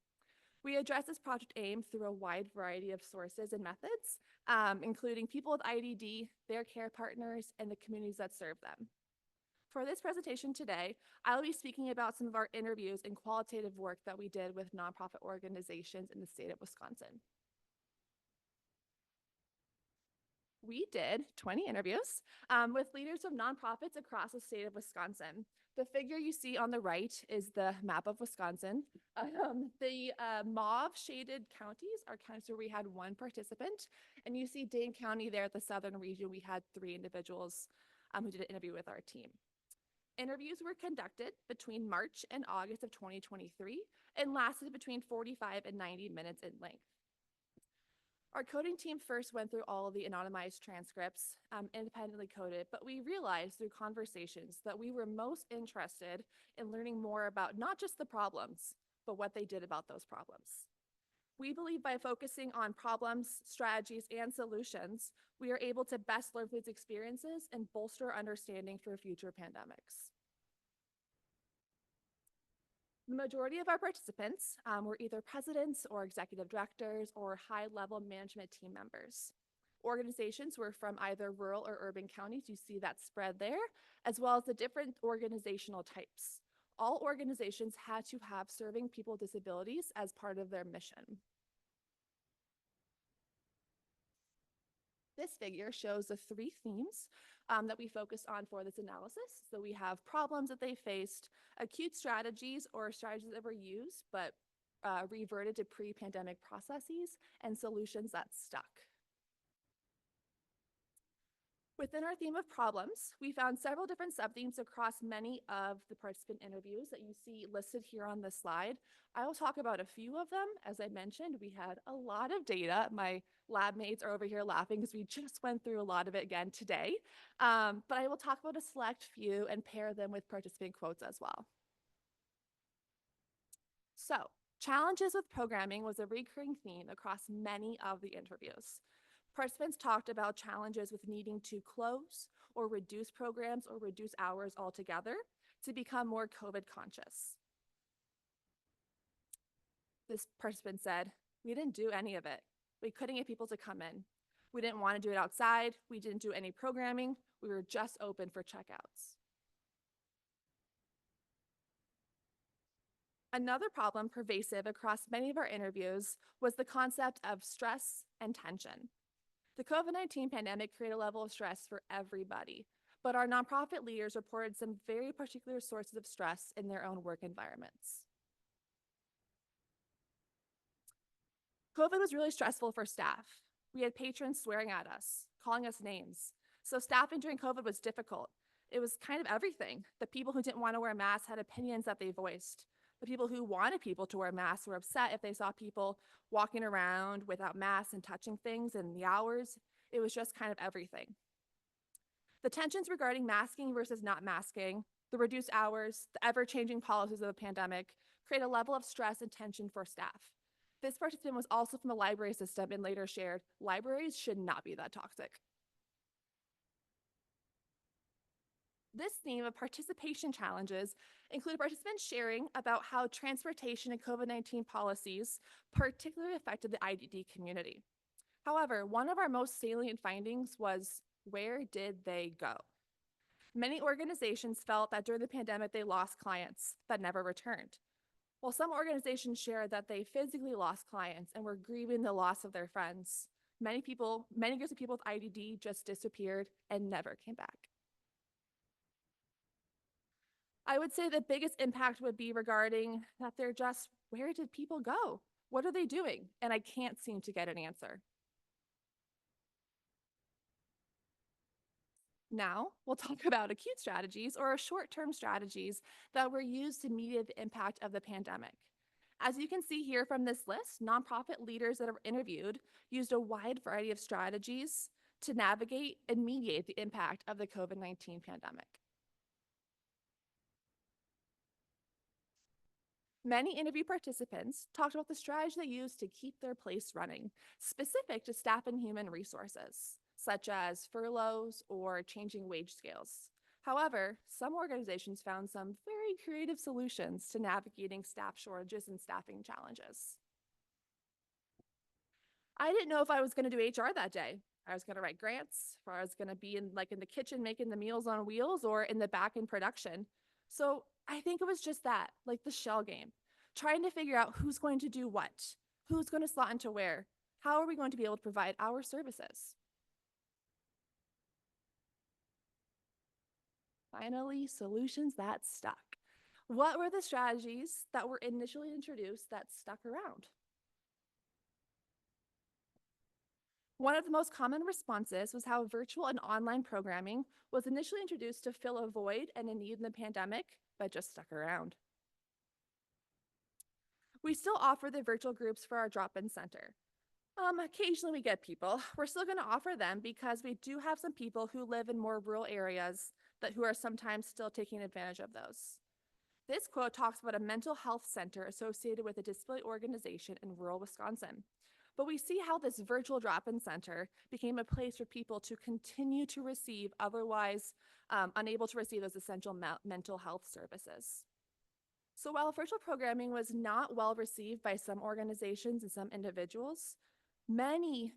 We address this project aim through a wide variety of sources and methods, including people with IDD, their care partners, and the communities that serve them. For this presentation today, I'll be speaking about some of our interviews and qualitative work that we did with nonprofit organizations in the state of Wisconsin. We did 20 interviews with leaders of nonprofits across the state of Wisconsin. The figure you see on the right is the map of Wisconsin. The mauve shaded counties are counties where we had one participant, and you see Dane County there at the southern region. We had 3 individuals who did an interview with our team. Interviews were conducted between March and August of 2023 and lasted between 45 and 90 minutes in length. Our coding team first went through all of the anonymized transcripts, independently coded, but we realized through conversations that we were most interested in learning more about not just the problems, but what they did about those problems. We believe by focusing on problems, strategies, and solutions, we are able to best learn from these experiences and bolster our understanding for future pandemics. The majority of our participants were either presidents or executive directors or high-level management team members. Organizations were from either rural or urban counties, you see that spread there, as well as the different organizational types. All organizations had to have serving people with disabilities as part of their mission. This figure shows the 3 themes that we focused on for this analysis. So we have problems that they faced, acute strategies or strategies that were used but reverted to pre-pandemic processes, and solutions that stuck. Within our theme of problems, we found several different subthemes across many of the participant interviews that you see listed here on this slide. I will talk about a few of them. As I mentioned, we had a lot of data. My lab mates are over here laughing because we just went through a lot of it again today. But I will talk about a select few and pair them with participant quotes as well. So, challenges with programming was a recurring theme across many of the interviews. Participants talked about challenges with needing to close or reduce programs or reduce hours altogether to become more COVID conscious. This participant said, "We didn't do any of it. We couldn't get people to come in. We didn't want to do it outside. We didn't do any programming. We were just open for checkouts." Another problem pervasive across many of our interviews was the concept of stress and tension. The COVID-19 pandemic created a level of stress for everybody, but our nonprofit leaders reported some very particular sources of stress in their own work environments. COVID was really stressful for staff. We had patrons swearing at us, calling us names. So staffing during COVID was difficult. It was kind of everything. The people who didn't want to wear masks had opinions that they voiced. The people who wanted people to wear masks were upset if they saw people walking around without masks and touching things in the hours. It was just kind of everything. The tensions regarding masking versus not masking, the reduced hours, the ever-changing policies of the pandemic create a level of stress and tension for staff. This participant was also from the library system and later shared, libraries should not be that toxic. This theme of participation challenges included participants sharing about how transportation and COVID-19 policies particularly affected the IDD community. However, one of our most salient findings was, where did they go? Many organizations felt that during the pandemic they lost clients that never returned. While some organizations shared that they physically lost clients and were grieving the loss of their friends, many groups of people with IDD just disappeared and never came back. I would say the biggest impact would be regarding that they're just, where did people go? What are they doing? And I can't seem to get an answer. Now, we'll talk about acute strategies or short-term strategies that were used to mediate the impact of the pandemic. As you can see here from this list, nonprofit leaders that are interviewed used a wide variety of strategies to navigate and mediate the impact of the COVID-19 pandemic. Many interview participants talked about the strategy they used to keep their place running, specific to staff and human resources, such as furloughs or changing wage scales. However, some organizations found some very creative solutions to navigating staff shortages and staffing challenges. I didn't know if I was going to do HR that day. I was going to write grants, or I was going to be in the kitchen making the meals on wheels, or in the back in production. So I think it was just that, like the shell game, trying to figure out who's going to do what, who's going to slot into where, how are we going to be able to provide our services. Finally, solutions that stuck. What were the strategies that were initially introduced that stuck around? One of the most common responses was how virtual and online programming was initially introduced to fill a void and a need in the pandemic, but just stuck around. We still offer the virtual groups for our drop-in center. Occasionally we get people. We're still going to offer them because we do have some people who live in more rural areas who are sometimes still taking advantage of those. This quote talks about a mental health center associated with a disability organization in rural Wisconsin. But we see how this virtual drop-in center became a place for people to continue to receive otherwise unable to receive those essential mental health services. So while virtual programming was not well received by some organizations and some individuals, many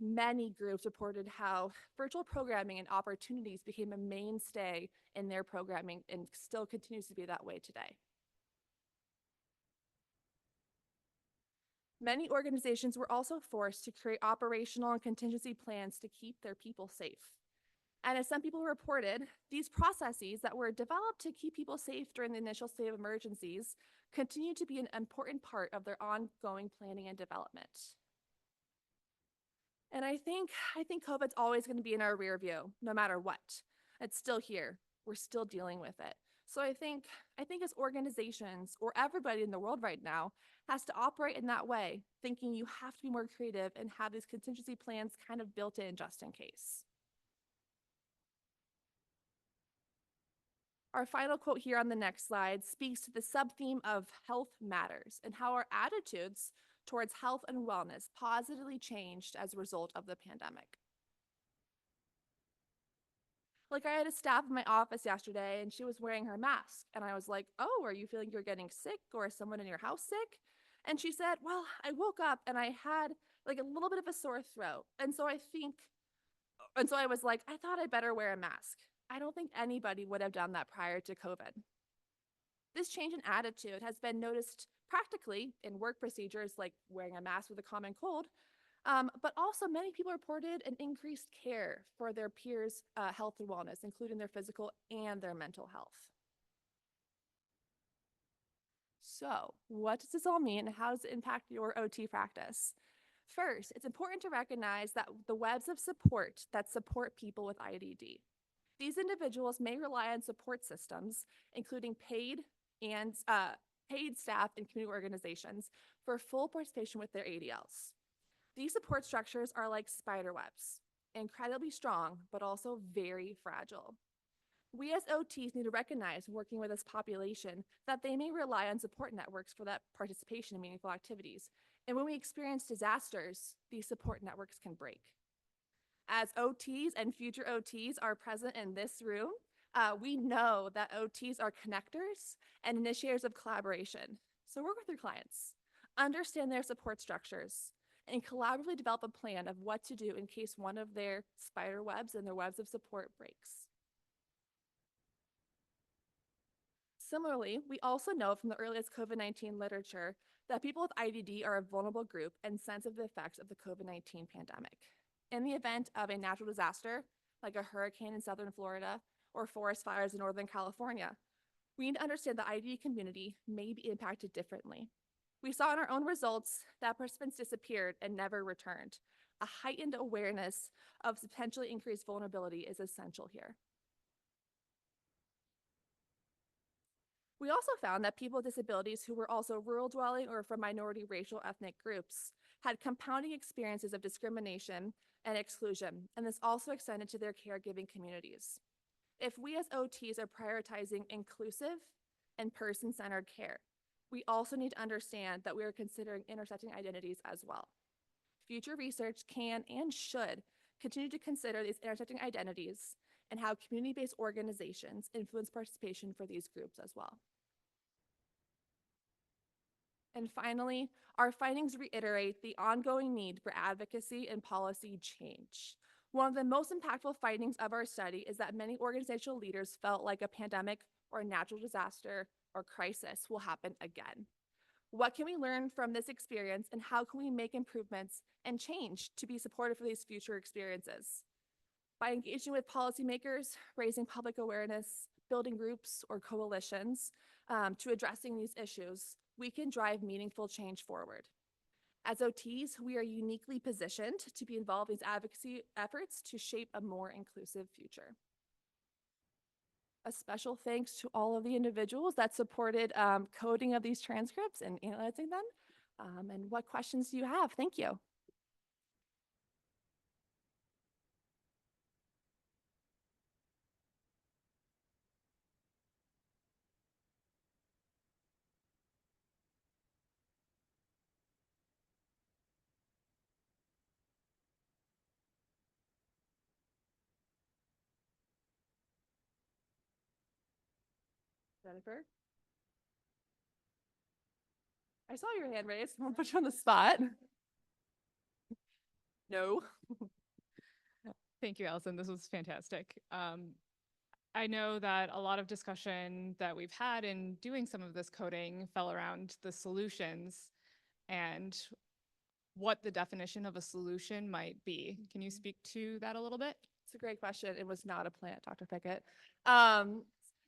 groups reported how virtual programming and opportunities became a mainstay in their programming and still continues to be that way today. Many organizations were also forced to create operational and contingency plans to keep their people safe. And as some people reported, these processes that were developed to keep people safe during the initial state of emergencies continue to be an important part of their ongoing planning and development. And I think COVID's always going to be in our rear view, no matter what. It's still here. We're still dealing with it. So I think as organizations or everybody in the world right now has to operate in that way, thinking you have to be more creative and have these contingency plans kind of built in just in case. Our final quote here on the next slide speaks to the sub-theme of health matters and how our attitudes towards health and wellness positively changed as a result of the pandemic. Like, I had a staff in my office yesterday and she was wearing her mask. And I was like, oh, are you feeling you're getting sick, or is someone in your house sick? And she said, well, I woke up and I had like a little bit of a sore throat. And so I was like, I thought I better wear a mask. I don't think anybody would have done that prior to COVID. This change in attitude has been noticed practically in work procedures like wearing a mask with a common cold, but also many people reported an increased care for their peers' health and wellness, including their physical and their mental health. So what does this all mean, and how does it impact your OT practice? First, it's important to recognize that the webs of support that support people with IDD. These individuals may rely on support systems, including paid staff and community organizations, for full participation with their ADLs. These support structures are like spider webs, incredibly strong, but also very fragile. We as OTs need to recognize, working with this population, that they may rely on support networks for that participation in meaningful activities. And when we experience disasters, these support networks can break. As OTs and future OTs are present in this room, we know that OTs are connectors and initiators of collaboration. So work with your clients, understand their support structures, and collaboratively develop a plan of what to do in case one of their spider webs and their webs of support breaks. Similarly, we also know from the earliest COVID-19 literature that people with IDD are a vulnerable group and sensitive to the effects of the COVID-19 pandemic. In the event of a natural disaster, like a hurricane in southern Florida or forest fires in Northern California, we need to understand the IDD community may be impacted differently. We saw in our own results that participants disappeared and never returned. A heightened awareness of potentially increased vulnerability is essential here. We also found that people with disabilities who were also rural dwelling or from minority racial ethnic groups had compounding experiences of discrimination and exclusion, and this also extended to their caregiving communities. If we as OTs are prioritizing inclusive and person-centered care, We also need to understand that we are considering intersecting identities as well. Future research can and should continue to consider these intersecting identities and how community-based organizations influence participation for these groups as well. And finally, our findings reiterate the ongoing need for advocacy and policy change. One of the most impactful findings of our study is that many organizational leaders felt like a pandemic or a natural disaster or crisis will happen again. What can we learn from this experience, and how can we make improvements and change to be supportive for these future experiences? By engaging with policymakers, raising public awareness, building groups or coalitions to addressing these issues, we can drive meaningful change forward. As OTs, we are uniquely positioned to be involved in these advocacy efforts to shape a more inclusive future. A special thanks to all of the individuals that supported coding of these transcripts and analyzing them. And what questions do you have? Thank you. Jennifer? I saw your hand raised. I won't put you on the spot. No. Thank you, Allison. This was fantastic. I know that a lot of discussion that we've had in doing some of this coding fell around the solutions and what the definition of a solution might be. Can you speak to that a little bit? It's a great question. It was not a plant, Dr. Pickett.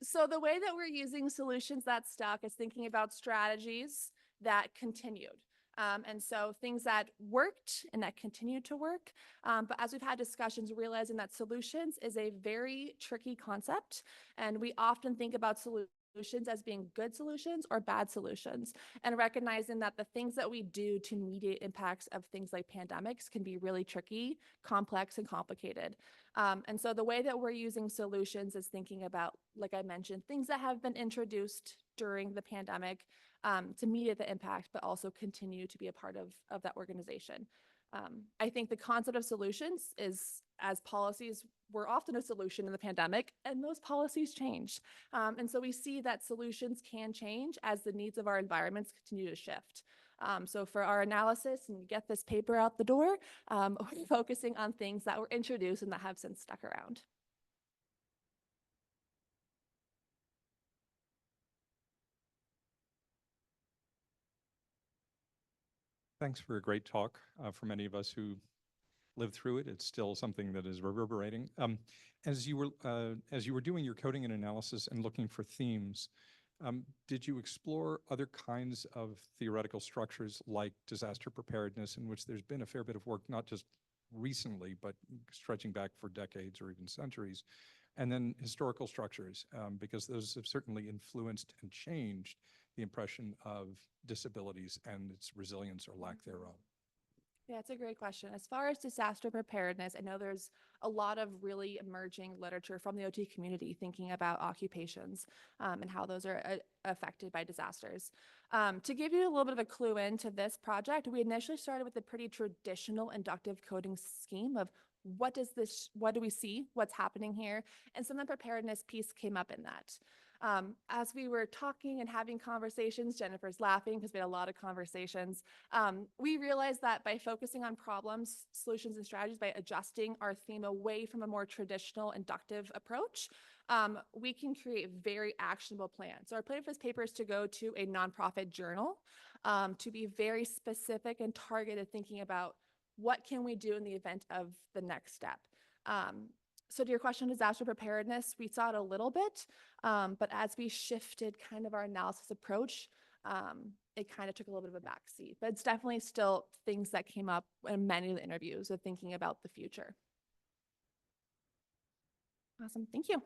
So the way that we're using solutions that stuck is thinking about strategies that continued. And so things that worked and that continued to work. But as we've had discussions, realizing that solutions is a very tricky concept. And we often think about solutions as being good solutions or bad solutions, and recognizing that the things that we do to mediate impacts of things like pandemics can be really tricky, complex, and complicated. And so the way that we're using solutions is thinking about, like I mentioned, things that have been introduced during the pandemic to mediate the impact, but also continue to be a part of that organization. I think the concept of solutions is, as policies were often a solution in the pandemic, and those policies change. And so we see that solutions can change as the needs of our environments continue to shift. So for our analysis and get this paper out the door, we're focusing on things that were introduced and that have since stuck around. Thanks for a great talk. For many of us who lived through it, it's still something that is reverberating. As you were doing your coding and analysis and looking for themes, did you explore other kinds of theoretical structures like disaster preparedness, in which there's been a fair bit of work, not just recently, but stretching back for decades or even centuries, and then historical structures, because those have certainly influenced and changed the impression of disabilities and its resilience or lack thereof? Yeah, it's a great question. As far as disaster preparedness, I know there's a lot of really emerging literature from the OT community thinking about occupations and how those are affected by disasters. To give you a little bit of a clue into this project, we initially started with a pretty traditional inductive coding scheme of what do we see, what's happening here, and some of the preparedness piece came up in that. As we were talking and having conversations, Jennifer's laughing because we had a lot of conversations, we realized that by focusing on problems, solutions, and strategies, by adjusting our theme away from a more traditional inductive approach, we can create very actionable plans. So our plan for this paper is to go to a nonprofit journal to be very specific and targeted, thinking about what can we do in the event of the next step. So to your question, disaster preparedness, we saw it a little bit, but as we shifted kind of our analysis approach, it kind of took a little bit of a backseat. But it's definitely still things that came up in many of the interviews of thinking about the future. Awesome, thank you.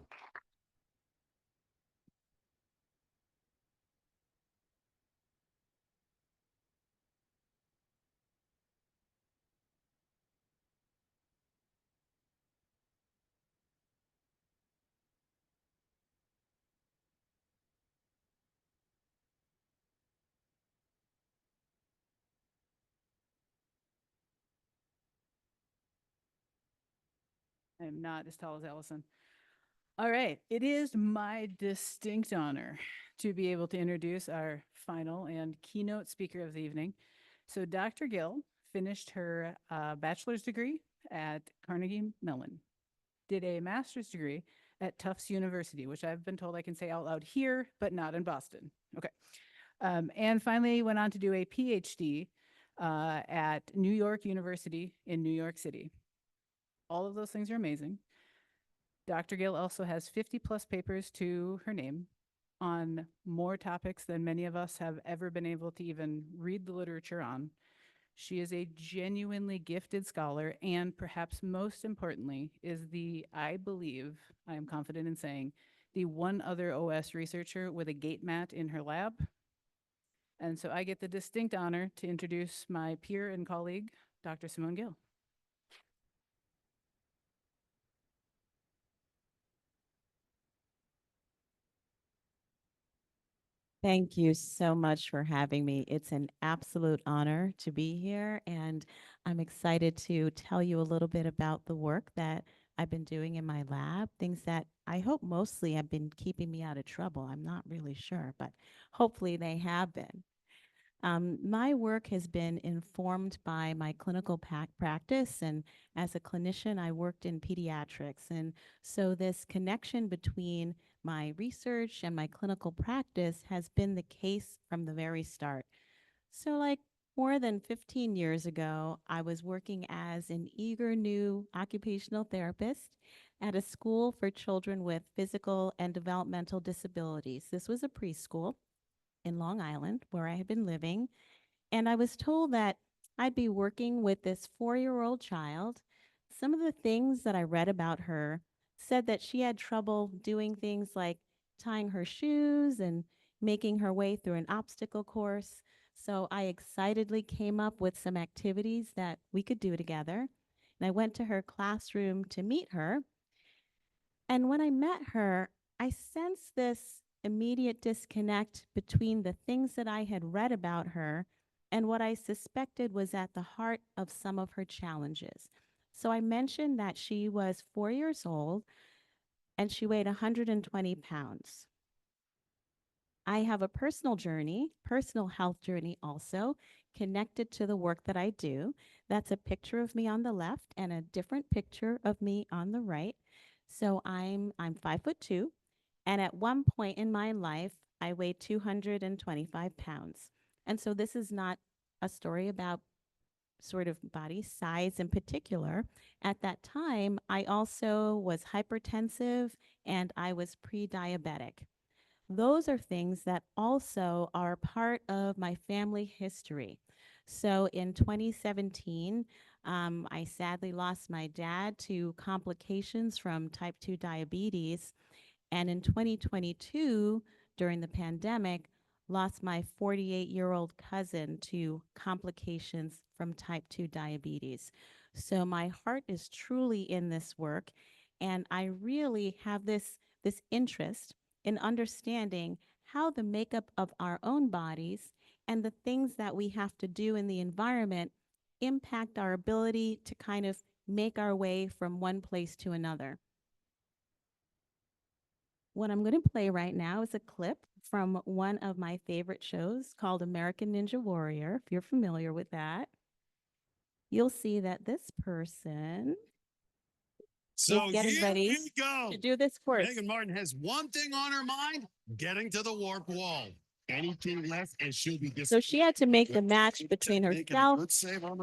I am not as tall as Allison. All right, it is my distinct honor to be able to introduce our final and keynote speaker of the evening. So Dr. Gill finished her bachelor's degree at Carnegie Mellon, did a master's degree at Tufts University, which I've been told I can say out loud here, but not in Boston. Okay. And finally went on to do a PhD at New York University in New York City. All of those things are amazing. Dr. Gill also has 50 plus papers to her name on more topics than many of us have ever been able to even read the literature on. She is a genuinely gifted scholar and perhaps most importantly is the, I believe, I am confident in saying, the one other OS researcher with a gate mat in her lab. And so I get the distinct honor to introduce my peer and colleague, Dr. Simone Gill. Thank you so much for having me. It's an absolute honor to be here, and I'm excited to tell you a little bit about the work that I've been doing in my lab, things that I hope mostly have been keeping me out of trouble. I'm not really sure, but hopefully they have been. My work has been informed by my clinical practice, and as a clinician, I worked in pediatrics. And so this connection between my research and my clinical practice has been the case from the very start. So like more than 15 years ago, I was working as an eager new occupational therapist at a school for children with physical and developmental disabilities. This was a preschool in Long Island where I had been living. And I was told that I'd be working with this 4-year-old child. Some of the things that I read about her said that she had trouble doing things like tying her shoes and making her way through an obstacle course. So I excitedly came up with some activities that we could do together. And I went to her classroom to meet her. And when I met her, I sensed this immediate disconnect between the things that I had read about her and what I suspected was at the heart of some of her challenges. So I mentioned that she was 4 years old and she weighed 120 pounds. I have a personal journey, personal health journey also, connected to the work that I do. That's a picture of me on the left and a different picture of me on the right. So I'm 5'2", and at one point in my life, I weighed 225 pounds. And so this is not a story about sort of body size in particular. At that time, I also was hypertensive and I was pre-diabetic. Those are things that also are part of my family history. So in 2017, I sadly lost my dad to complications from type 2 diabetes. And in 2022, during the pandemic, lost my 48-year-old cousin to complications from type 2 diabetes. So my heart is truly in this work, and I really have this interest in understanding how the makeup of our own bodies and the things that we have to do in the environment impact our ability to kind of make our way from one place to another. What I'm going to play right now is a clip from one of my favorite shows called American Ninja Warrior. If you're familiar with that, you'll see that this person is getting ready to do this course. Megan Martin has one thing on her mind, getting to the warp wall. Anything less and she'll be So she had to make the match between herself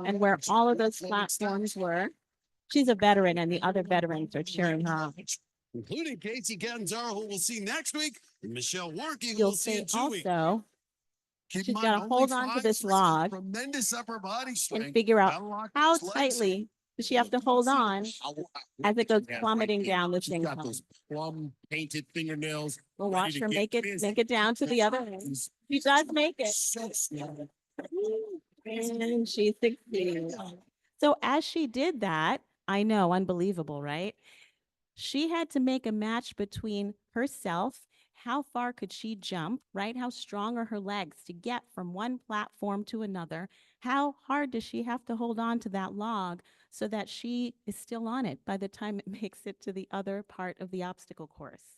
and where all of those platforms were. She's a veteran and the other veterans are cheering her on. Including Casey Catanzaro, who we'll see next week, and Michelle Warnke, who You'll we'll see see in 2 weeks. also, Keep she's in mind, got to only hold on to 5 this sets, log tremendous upper body strength. and figure out Gotta lock how those legs in. tightly does she have to hold on as it goes plummeting down this She's got incline. those plum painted fingernails. We'll ready watch to her get busy. make it down to the other end. She does make it. So small. And she succeeds. So as she did that, I know, unbelievable, right? She had to make a match between herself, how far could she jump, right? How strong are her legs to get from one platform to another? How hard does she have to hold on to that log so that she is still on it by the time it makes it to the other part of the obstacle course.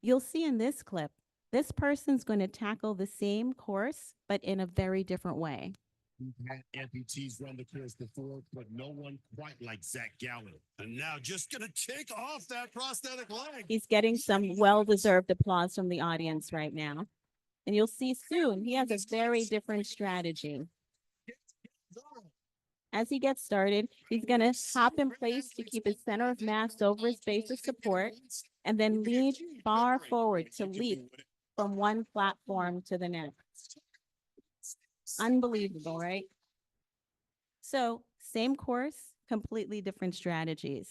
You'll see in this clip, this person's going to tackle the same course, but in a very different way. We've had amputees run the course before, but no one quite like Zach Gallen. And now just gonna take off that prosthetic leg. He's getting some well-deserved applause from the audience right now. And you'll see soon, he has a very different strategy. As he gets started, he's going to hop in place to keep his center of mass over his base of support, and then lean far forward to leap from one platform to the next. Unbelievable, right? So, same course, completely different strategies.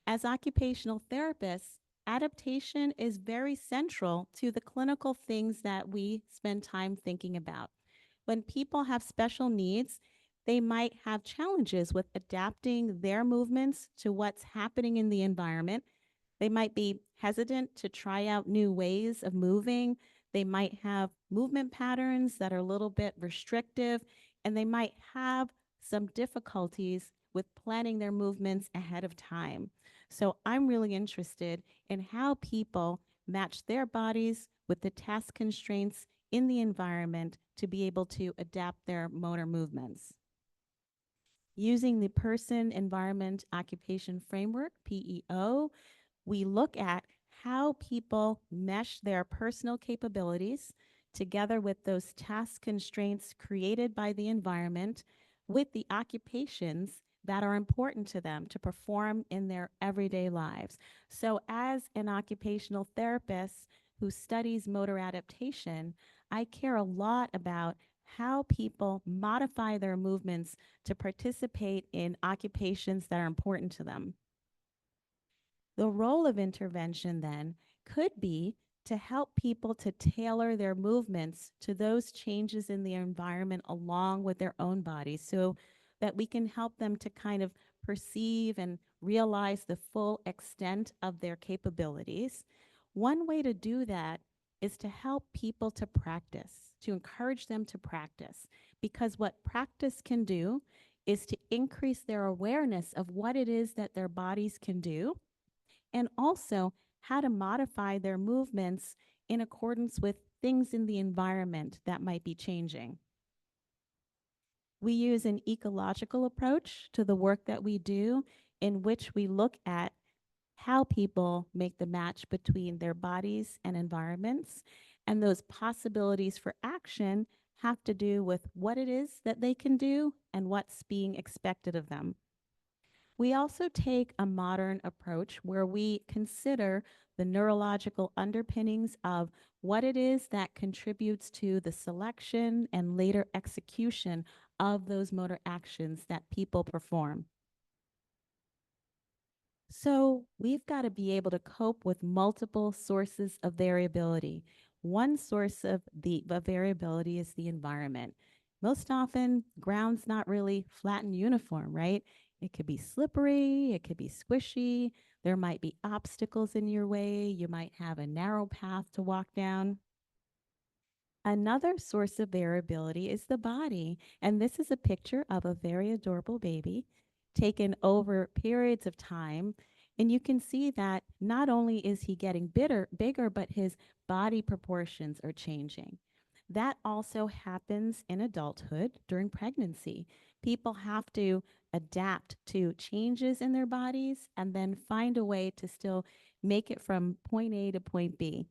As occupational therapists, adaptation is very central to the clinical things that we spend time thinking about. When people have special needs, they might have challenges with adapting their movements to what's happening in the environment. They might be hesitant to try out new ways of moving. They might have movement patterns that are a little bit restrictive, and they might have some difficulties with planning their movements ahead of time. So I'm really interested in how people match their bodies with the task constraints in the environment to be able to adapt their motor movements. Using the Person Environment Occupation Framework, PEO, we look at how people mesh their personal capabilities together with those task constraints created by the environment with the occupations that are important to them to perform in their everyday lives. So as an occupational therapist who studies motor adaptation, I care a lot about how people modify their movements to participate in occupations that are important to them. The role of intervention then could be to help people to tailor their movements to those changes in the environment along with their own bodies so that we can help them to kind of perceive and realize the full extent of their capabilities. One way to do that is to help people to practice, to encourage them to practice, because what practice can do is to increase their awareness of what it is that their bodies can do, and also how to modify their movements in accordance with things in the environment that might be changing. We use an ecological approach to the work that we do, in which we look at how people make the match between their bodies and environments. And those possibilities for action have to do with what it is that they can do and what's being expected of them. We also take a modern approach where we consider the neurological underpinnings of what it is that contributes to the selection and later execution of those motor actions that people perform. So we've got to be able to cope with multiple sources of variability. One source of the variability is the environment. Most often, ground's not really flat and uniform, right? It could be slippery, it could be squishy, there might be obstacles in your way, you might have a narrow path to walk down. Another source of variability is the body, and this is a picture of a very adorable baby taken over periods of time. And you can see that not only is he getting bigger, but his body proportions are changing. That also happens in adulthood during pregnancy. People have to adapt to changes in their bodies and then find a way to still make it from point A to point B.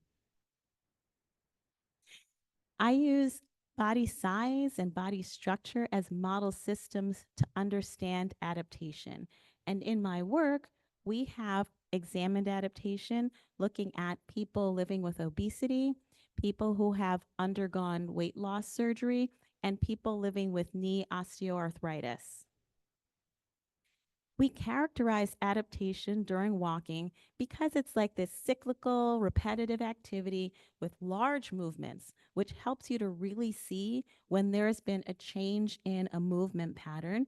I use body size and body structure as model systems to understand adaptation. And in my work, we have examined adaptation looking at people living with obesity, people who have undergone weight loss surgery, and people living with knee osteoarthritis. We characterize adaptation during walking because it's like this cyclical, repetitive activity with large movements, which helps you to really see when there's been a change in a movement pattern,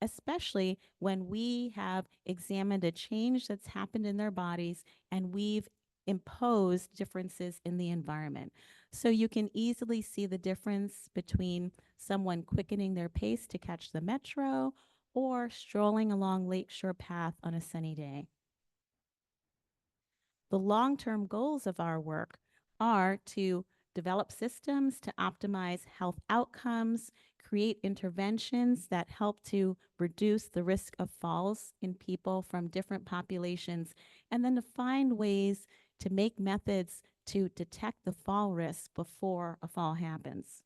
especially when we have examined a change that's happened in their bodies and we've imposed differences in the environment. So you can easily see the difference between someone quickening their pace to catch the metro or strolling along Lakeshore Path on a sunny day. The long-term goals of our work are to develop systems to optimize health outcomes, create interventions that help to reduce the risk of falls in people from different populations, and then to find ways to make methods to detect the fall risk before a fall happens.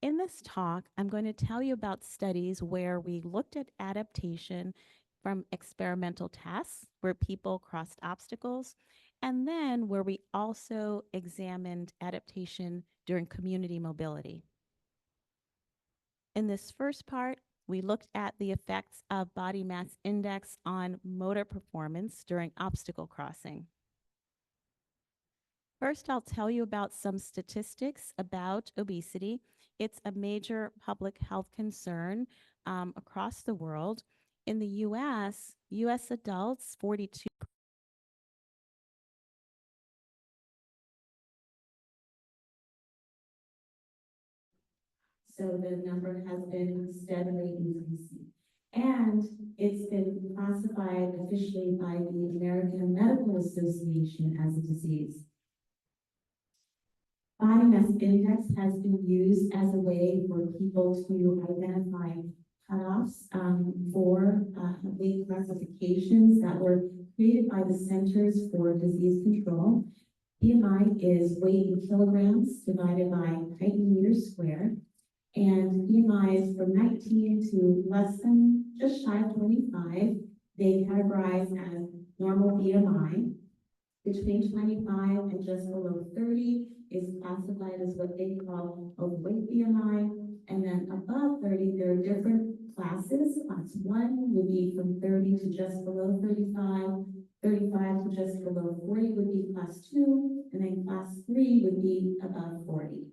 In this talk, I'm going to tell you about studies where we looked at adaptation from experimental tests where people crossed obstacles, and then where we also examined adaptation during community mobility. In this first part, we looked at the effects of body mass index on motor performance during obstacle crossing. First, I'll tell you about some statistics about obesity. It's a major public health concern across the world. In the US adults, 42. So the number has been steadily increasing. And it's been classified officially by the American Medical Association as a disease. Body mass index has been used as a way for people to identify cutoffs for weight classifications that were created by the Centers for Disease Control. BMI is weight in kilograms divided by height in meters squared. And BMIs from 19 to less than just shy of 25, they categorize as normal BMI. Between 25 and just below 30 is classified as what they call overweight BMI. And then above 30, there are different classes. Class 1 would be from 30 to just below 35. 35 to just below 40 would be class 2. And then class 3 would be above 40.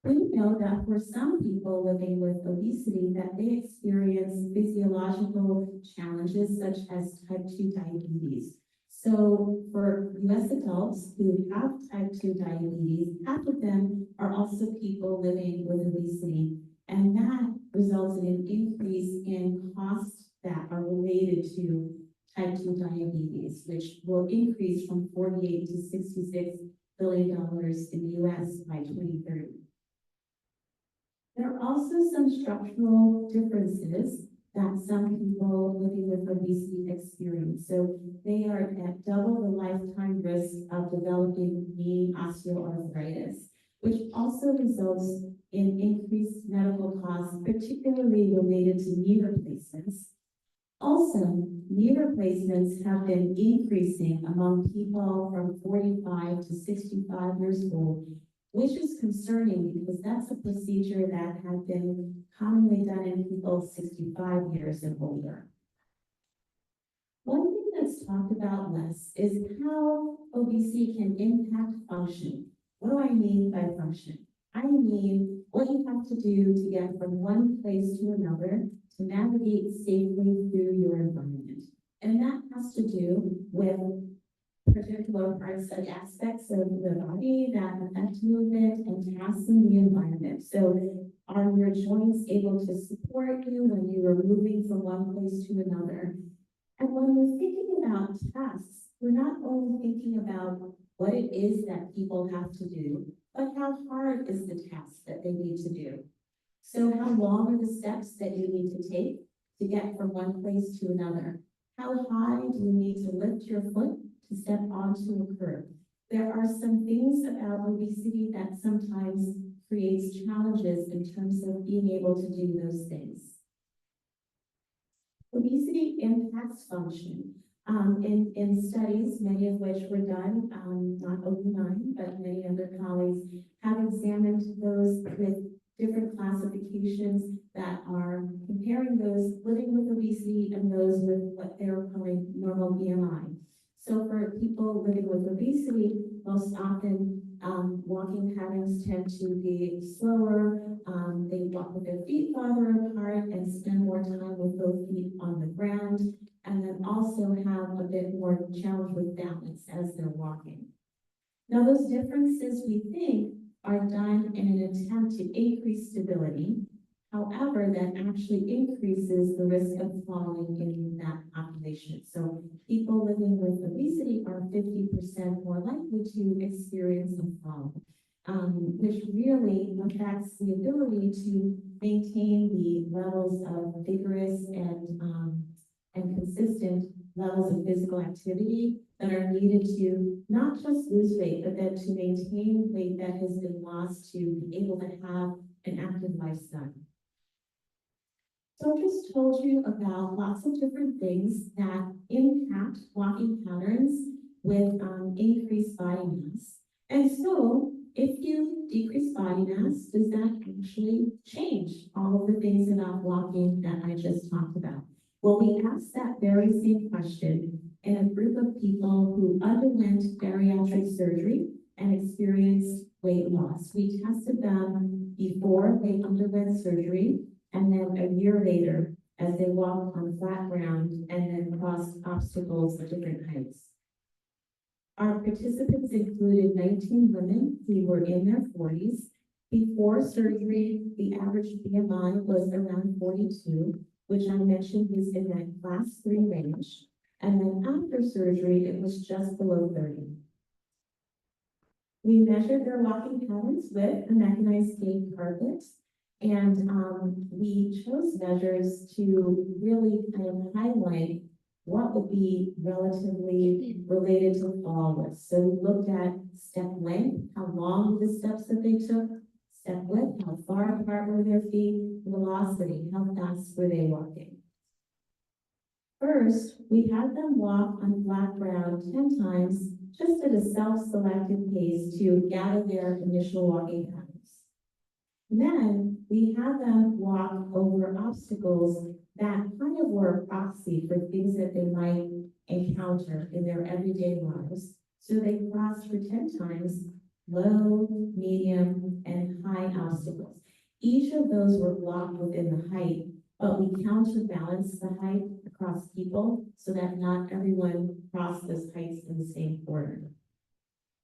We know that for some people living with obesity that they experience physiological challenges such as type 2 diabetes. So for US adults who have type 2 diabetes, half of them are also people living with obesity. And that results in an increase in costs that are related to type 2 diabetes, which will increase from $48 to $66 billion in the US by 2030. There are also some structural differences that some people living with obesity experience. So they are at double the lifetime risk of developing knee osteoarthritis, which also results in increased medical costs, particularly related to knee replacements. Also, knee replacements have been increasing among people from 45 to 65 years old, which is concerning because that's a procedure that had been commonly done in people 65 years and older. One thing that's talked about less is how obesity can impact function. What do I mean by function? I mean what you have to do to get from one place to another to navigate safely through your environment. And that has to do with particular parts and aspects of the body that affect movement and tasks in the environment. So are your joints able to support you when you are moving from one place to another? And when we're thinking about tasks, we're not only thinking about what it is that people have to do, but how hard is the task that they need to do. So how long are the steps that you need to take to get from one place to another? How high do you need to lift your foot to step onto a curb? There are some things about obesity that sometimes creates challenges in terms of being able to do those things. Obesity impacts function. In studies, many of which were done, not only mine, but many other colleagues have examined those with different classifications that are comparing those living with obesity and those with what they're calling normal BMI. So for people living with obesity, most often walking patterns tend to be slower. They walk with their feet farther apart and spend more time with both feet on the ground, and then also have a bit more challenge with balance as they're walking. Now, those differences we think are done in an attempt to increase stability. However, that actually increases the risk of falling in that population. So people living with obesity are 50% more likely to experience a fall, which really affects the ability to maintain the levels of vigorous and consistent levels of physical activity that are needed to not just lose weight, but then to maintain weight that has been lost to be able to have an active lifestyle. So I just told you about lots of different things that impact walking patterns with increased body mass. And so if you decrease body mass, does that actually change all of the things about walking that I just talked about? Well, we asked that very same question in a group of people who underwent bariatric surgery and experienced weight loss. We tested them before they underwent surgery and then a year later as they walked on flat ground and then crossed obstacles of different heights. Our participants included 19 women who were in their 40s. Before surgery, the average BMI was around 42, which I mentioned was in that class 3 range. And then after surgery, it was just below 30. We measured their walking patterns with a mechanized gait carpet. And we chose measures to really kind of highlight what would be relatively related to fall risk. So we looked at step length, how long were the steps that they took, step width, how far apart were their feet, velocity, how fast were they walking. First, we had them walk on flat ground 10 times, just at a self-selected pace to gather their initial walking patterns. Then we had them walk over obstacles that kind of were a proxy for things that they might encounter in their everyday lives. So they crossed for 10 times low, medium, and high obstacles. Each of those were blocked within the height, but we counterbalanced the height across people so that not everyone crossed those heights in the same order.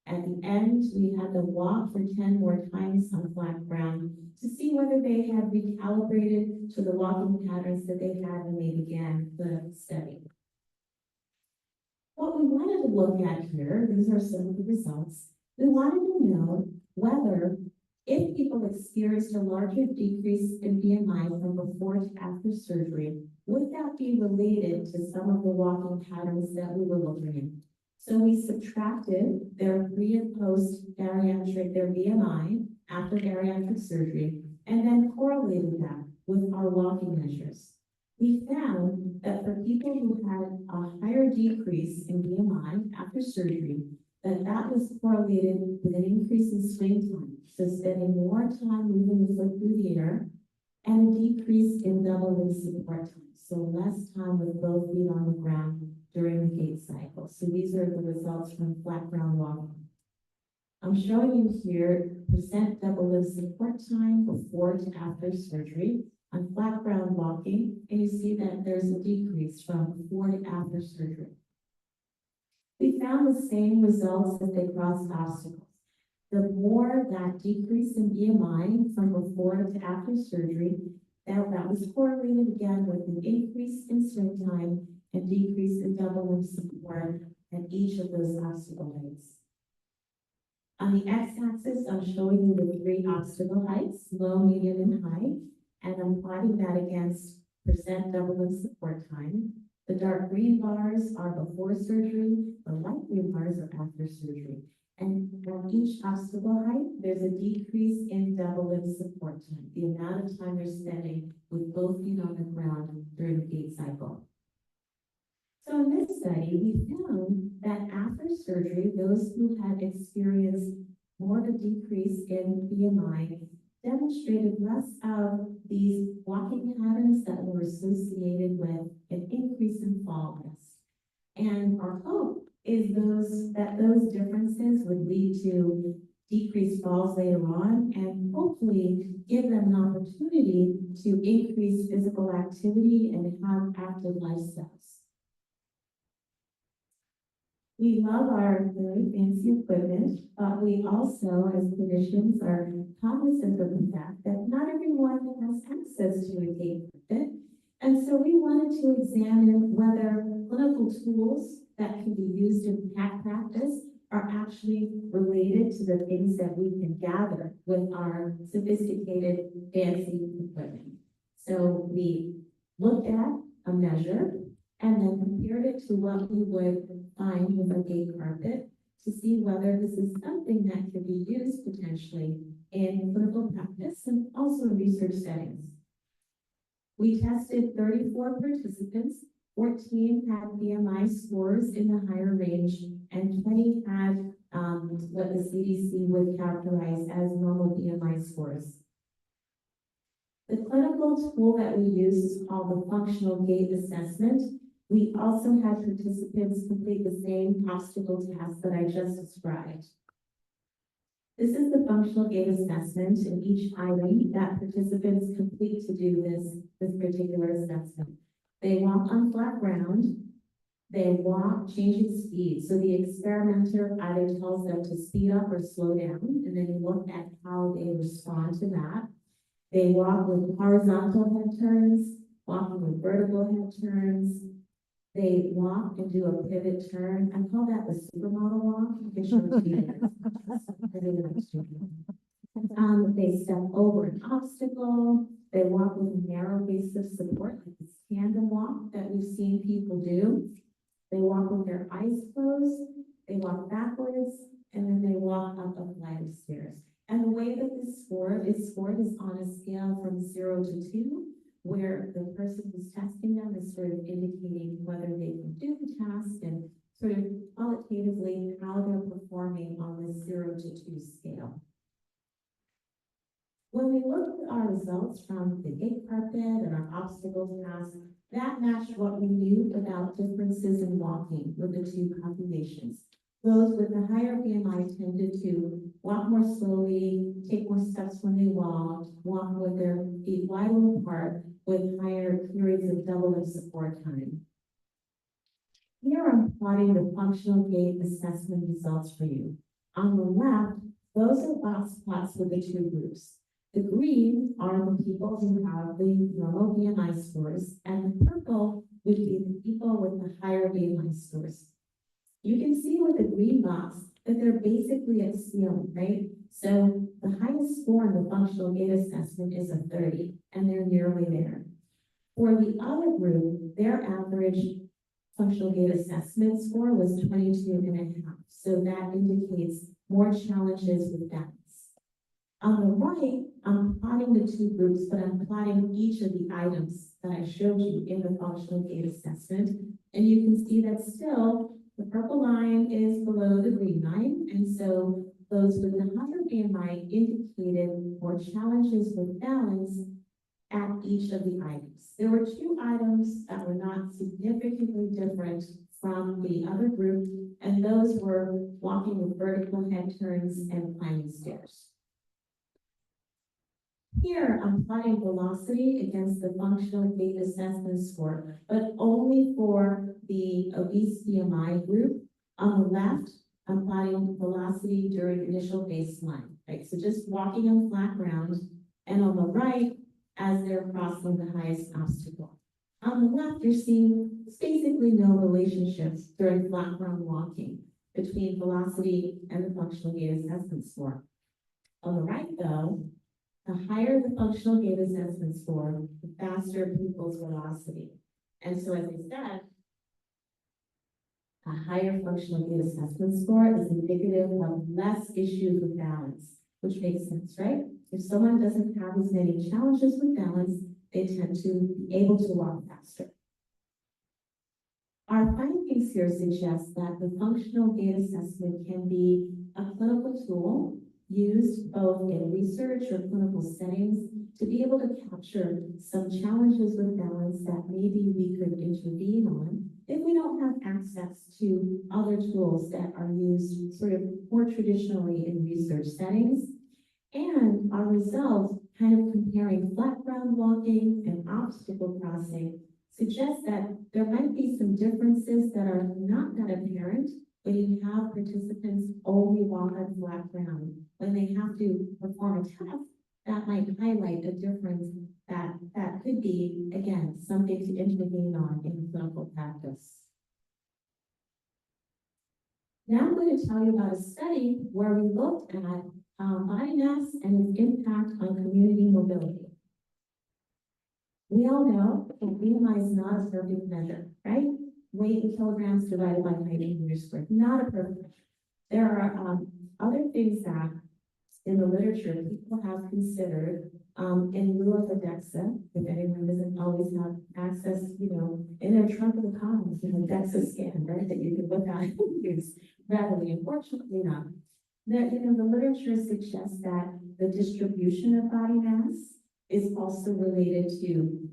At the end, we had them walk for 10 more times on flat ground to see whether they had recalibrated to the walking patterns that they had when they began the study. What we wanted to look at here, these are some of the results, we wanted to know whether if people experienced a larger decrease in BMI from before to after surgery, would that be related to some of the walking patterns that we were looking at? So we subtracted their pre and post bariatric, their BMI after bariatric surgery, and then correlated that with our walking measures. We found that for people who had a higher decrease in BMI after surgery, that was correlated with an increase in swing time, so spending more time moving the foot through the air, and a decrease in double limb support time, so less time with both feet on the ground during the gait cycle. So these are the results from flat ground walking. I'm showing you here percent double limb support time before to after surgery on flat ground walking, and you see that there's a decrease from before to after surgery. We found the same results as they crossed obstacles. The more that decrease in BMI from before to after surgery, that was correlated again with an increase in swing time and decrease in double limb support at each of those obstacle heights. On the x-axis, I'm showing you the 3 obstacle heights, low, medium, and high, and I'm plotting that against percent double limb support time. The dark green bars are before surgery, the light green bars are after surgery. And at each obstacle height, there's a decrease in double limb support time, the amount of time they're spending with both feet on the ground during the gait cycle. So in this study, we found that after surgery, those who had experienced more of a decrease in BMI demonstrated less of these walking patterns that were associated with an increase in fall risk. And our hope is that those differences would lead to decreased falls later on and hopefully give them an opportunity to increase physical activity and have active lifestyles. We love our very fancy equipment, but we also, as clinicians, are cognizant of the fact that not everyone has access to a gait carpet. And so we wanted to examine whether clinical tools that can be used in practice are actually related to the things that we can gather with our sophisticated, fancy equipment. So we looked at a measure and then compared it to what we would find with a gait carpet to see whether this is something that could be used potentially in clinical practice and also in research settings. We tested 34 participants, 14 had BMI scores in the higher range, and 20 had what the CDC would characterize as normal BMI scores. The clinical tool that we use is called the functional gait assessment. We also had participants complete the same obstacle task that I just described. This is the functional gait assessment and each item that participants complete to do this particular assessment. They walk on flat ground. They walk changing speed. So the experimenter either tells them to speed up or slow down, and then you look at how they respond to that. They walk with horizontal head turns, walking with vertical head turns. They walk and do a pivot turn. I call that the supermodel walk. I can show it to you guys. I really like to do it. They step over an obstacle. They walk with a narrow base of support, like this tandem walk that we've seen people do. They walk with their eyes closed. They walk backwards, and then they walk up a flight of stairs. And the way that this is scored is on a scale from 0 to 2, where the person who's testing them is sort of indicating whether they can do the task and sort of qualitatively how they're performing on this 0 to 2 scale. When we looked at our results from the gait carpet and our obstacle task, that matched what we knew about differences in walking with the two populations. Those with the higher BMI tended to walk more slowly, take more steps when they walked, walk with their feet wider apart with higher periods of double lift support time. Here I'm plotting the functional gait assessment results for you. On the left, those are box plots for the two groups. The green are the people who have the normal BMI scores, and the purple would be the people with the higher BMI scores. You can see with the green box that they're basically at ceiling, right? So the highest score in the functional gait assessment is a 30, and they're nearly there. For the other group, their average functional gait assessment score was 22.5. So that indicates more challenges with balance. On the right, I'm plotting the two groups, but I'm plotting each of the items that I showed you in the functional gait assessment. And you can see that still the purple line is below the green line. And so those with the higher BMI indicated more challenges with balance at each of the items. There were two items that were not significantly different from the other group, and those were walking with vertical head turns and climbing stairs. Here, I'm plotting velocity against the functional gait assessment score, but only for the obese BMI group. On the left, I'm plotting velocity during initial baseline, right? So just walking on flat ground, and on the right, as they're crossing the highest obstacle. On the left, you're seeing basically no relationships during flat ground walking between velocity and the functional gait assessment score. On the right, though, the higher the functional gait assessment score, the faster people's velocity. And so, as I said, a higher functional gait assessment score is indicative of less issues with balance, which makes sense, right? If someone doesn't have as many challenges with balance, they tend to be able to walk faster. Our findings here suggest that the functional gait assessment can be a clinical tool used both in research or clinical settings to be able to capture some challenges with balance that maybe we could intervene on if we don't have access to other tools that are used sort of more traditionally in research settings. And our results, kind of comparing flat ground walking and obstacle crossing, suggest that there might be some differences that are not that apparent when you have participants only walk on flat ground, when they have to perform a task, that might highlight a difference that could be, again, something to intervene on in clinical practice. Now I'm going to tell you about a study where we looked at body mass and its impact on community mobility. We all know that BMI is not a perfect measure, right? Weight in kilograms divided by height in meters squared, not a perfect measure. There are other things that in the literature people have considered in lieu of the DEXA, if anyone doesn't always have access, in their trunk of the car, DEXA scan, right, that you can look at and use readily. Unfortunately not. The literature suggests that the distribution of body mass is also related to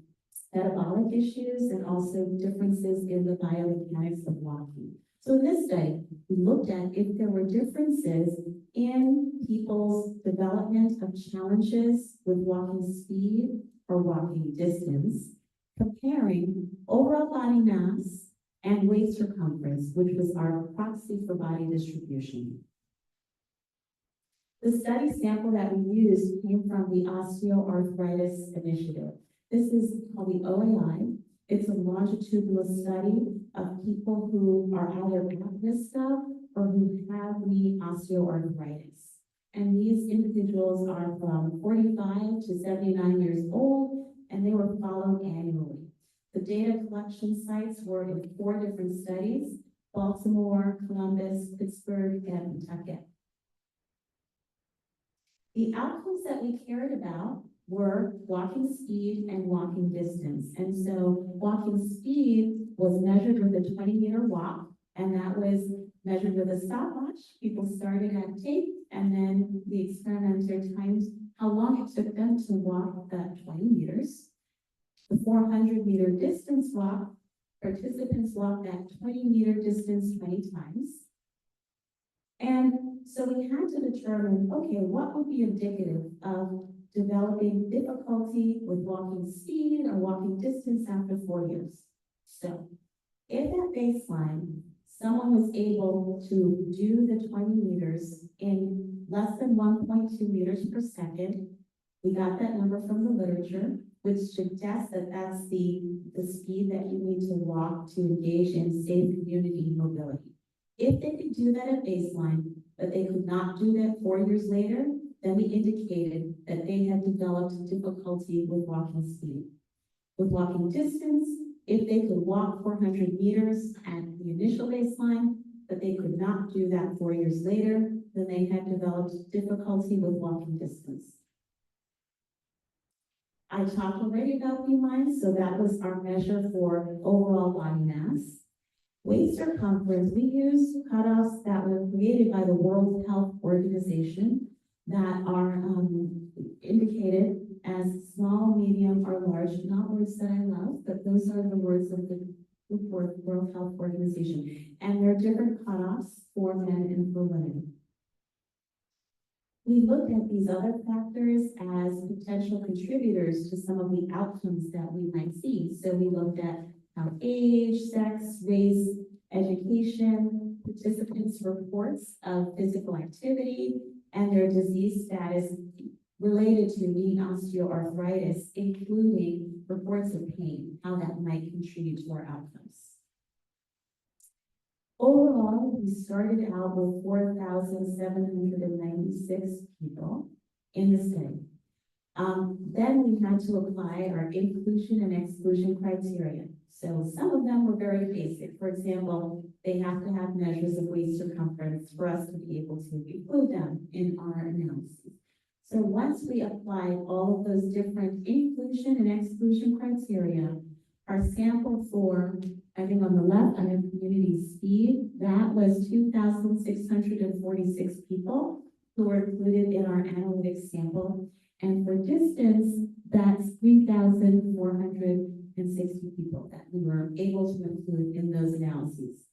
metabolic issues and also differences in the biomechanics of walking. So in this study, we looked at if there were differences in people's development of challenges with walking speed or walking distance, comparing overall body mass and waist circumference, which was our proxy for body distribution. The study sample that we used came from the Osteoarthritis Initiative. This is called the OAI. It's a longitudinal study of people who are either at risk of or who have knee osteoarthritis. And these individuals are from 45 to 79 years old, and they were followed annually. The data collection sites were in 4 different studies: Baltimore, Columbus, Pittsburgh, and Pawtucket. The outcomes that we cared about were walking speed and walking distance. And so walking speed was measured with a 20-meter walk, and that was measured with a stopwatch. People started at tape, and then the experimenter timed how long it took them to walk that 20 meters. The 400-meter distance walk, participants walked that 20-meter distance 20 times. And so we had to determine, okay, what would be indicative of developing difficulty with walking speed or walking distance after 4 years. So if at baseline, someone was able to do the 20 meters in less than 1.2 meters per second, we got that number from the literature, which suggests that that's the speed that you need to walk to engage in safe community mobility. If they could do that at baseline, but they could not do that 4 years later, then we indicated that they had developed difficulty with walking speed. With walking distance, if they could walk 400 meters at the initial baseline, but they could not do that 4 years later, then they had developed difficulty with walking distance. I talked already about BMI, so that was our measure for overall body mass. Waist circumference, we used cutoffs that were created by the World Health Organization that are indicated as small, medium, or large, not words that I love, but those are the words of the World Health Organization. And there are different cutoffs for men and for women. We looked at these other factors as potential contributors to some of the outcomes that we might see. So we looked at how age, sex, race, education, participants' reports of physical activity, and their disease status related to knee osteoarthritis, including reports of pain, how that might contribute to our outcomes. Overall, we started out with 4,796 people in the study. Then we had to apply our inclusion and exclusion criteria. So some of them were very basic. For example, they have to have measures of waist circumference for us to be able to include them in our analysis. So once we applied all of those different inclusion and exclusion criteria, our sample for, I think on the left, I have community speed. That was 2,646 people who were included in our analytics sample. And for distance, that's 3,460 people that we were able to include in those analyses.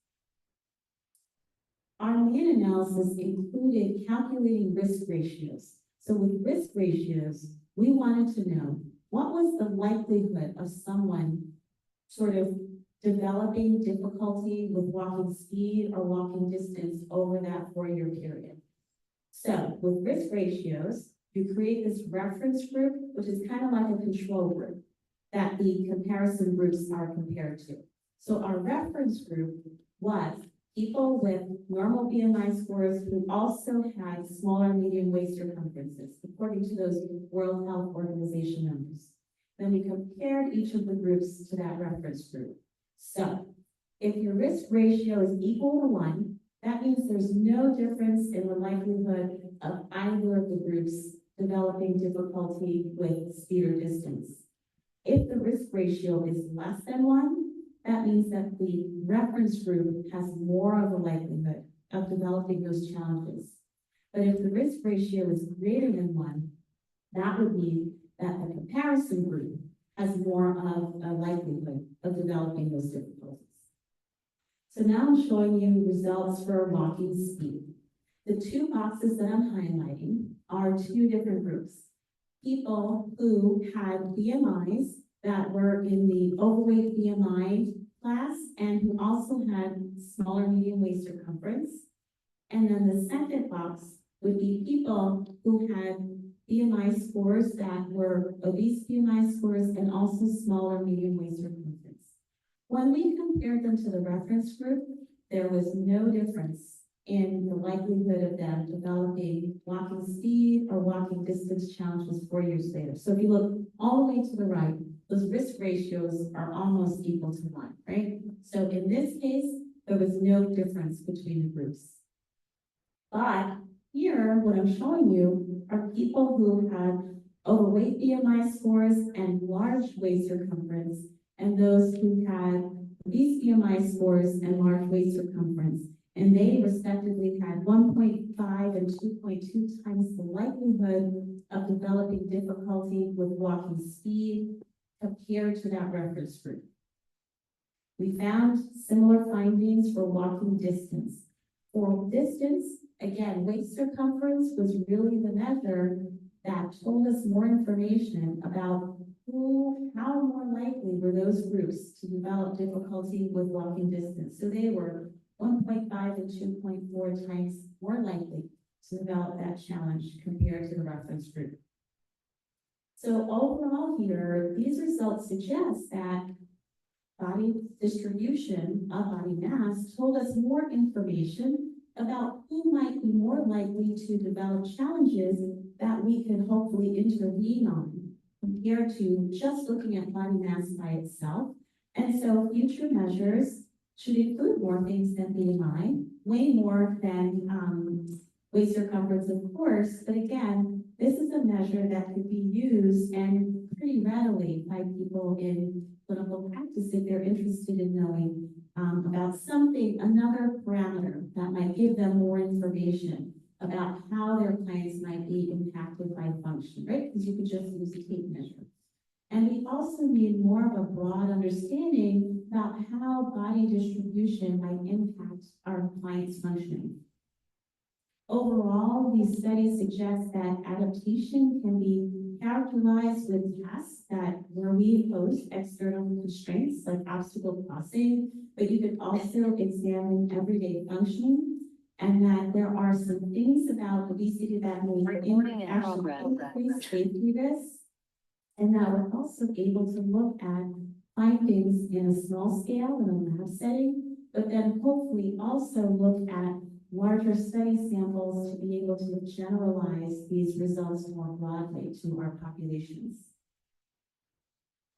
Our main analysis included calculating risk ratios. So with risk ratios, we wanted to know what was the likelihood of someone sort of developing difficulty with walking speed or walking distance over that 4-year period. So with risk ratios, you create this reference group, which is kind of like a control group that the comparison groups are compared to. So our reference group was people with normal BMI scores who also had smaller median waist circumferences, according to those World Health Organization numbers. Then we compared each of the groups to that reference group. So if your risk ratio is equal to 1, that means there's no difference in the likelihood of either of the groups developing difficulty with speed or distance. If the risk ratio is less than 1, that means that the reference group has more of a likelihood of developing those challenges. But if the risk ratio is greater than 1, that would mean that the comparison group has more of a likelihood of developing those difficulties. So now I'm showing you results for walking speed. The 2 boxes that I'm highlighting are 2 different groups. People who had BMIs that were in the overweight BMI class and who also had smaller median waist circumference. And then the second box would be people who had BMI scores that were obese BMI scores and also smaller median waist circumference. When we compared them to the reference group, there was no difference in the likelihood of them developing walking speed or walking distance challenges 4 years later. So if you look all the way to the right, those risk ratios are almost equal to 1, right? So in this case, there was no difference between the groups. But here, what I'm showing you are people who had overweight BMI scores and large waist circumference, and those who had obese BMI scores and large waist circumference. And they respectively had 1.5 and 2.2 times the likelihood of developing difficulty with walking speed compared to that reference group. We found similar findings for walking distance. For distance, again, waist circumference was really the measure that told us more information about how more likely were those groups to develop difficulty with walking distance. So they were 1.5 and 2.4 times more likely to develop that challenge compared to the reference group. So overall here, these results suggest that body distribution of body mass told us more information about who might be more likely to develop challenges that we could hopefully intervene on compared to just looking at body mass by itself. And so future measures should include more things than BMI, way more than waist circumference, of course. But again, this is a measure that could be used and pretty readily by people in clinical practice if they're interested in knowing about something, another parameter that might give them more information about how their clients might be impacted by function, right? Because you could just use a tape measure. And we also need more of a broad understanding about how body distribution might impact our clients' functioning. Overall, these studies suggest that adaptation can be characterized with tasks where we impose external constraints like obstacle crossing, but you could also examine everyday functioning, and that there are some things about obesity that may actually increase safety risks, and that we're also able to look at findings in a small scale in a lab setting, but then hopefully also look at larger study samples to be able to generalize these results more broadly to our populations.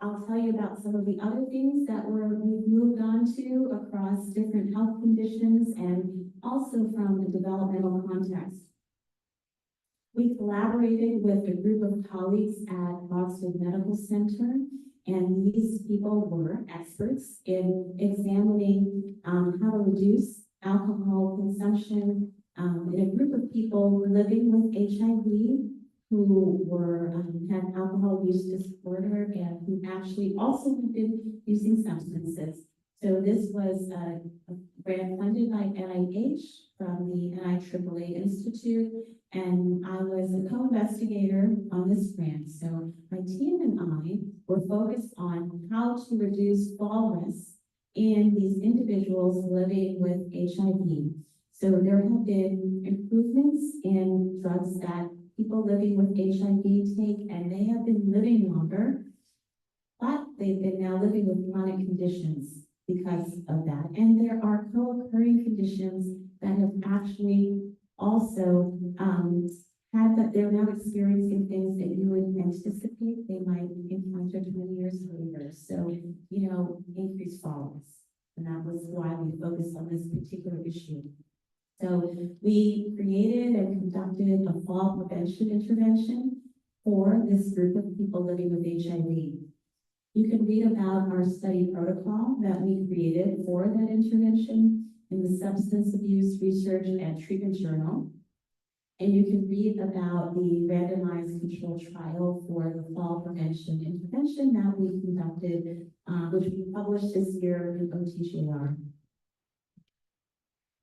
I'll tell you about some of the other things that we've moved on to across different health conditions and also from the developmental context. We collaborated with a group of colleagues at Oxford Medical Center, and these people were experts in examining how to reduce alcohol consumption in a group of people living with HIV who had alcohol use disorder and who actually also had been using substances. So this was a grant funded by NIH from the NIAAA Institute, and I was a co-investigator on this grant. So my team and I were focused on how to reduce fall risk in these individuals living with HIV. So there have been improvements in drugs that people living with HIV take, and they have been living longer, but they've been now living with chronic conditions because of that. And there are co-occurring conditions that have actually also had that they're now experiencing things that you would anticipate they might encounter 20 years later. So, you know, increased falls. And that was why we focused on this particular issue. So we created and conducted a fall prevention intervention for this group of people living with HIV. You can read about our study protocol that we created for that intervention in the Substance Abuse Research and Treatment Journal. And you can read about the randomized controlled trial for the fall prevention intervention that we conducted, which we published this year in OTJR.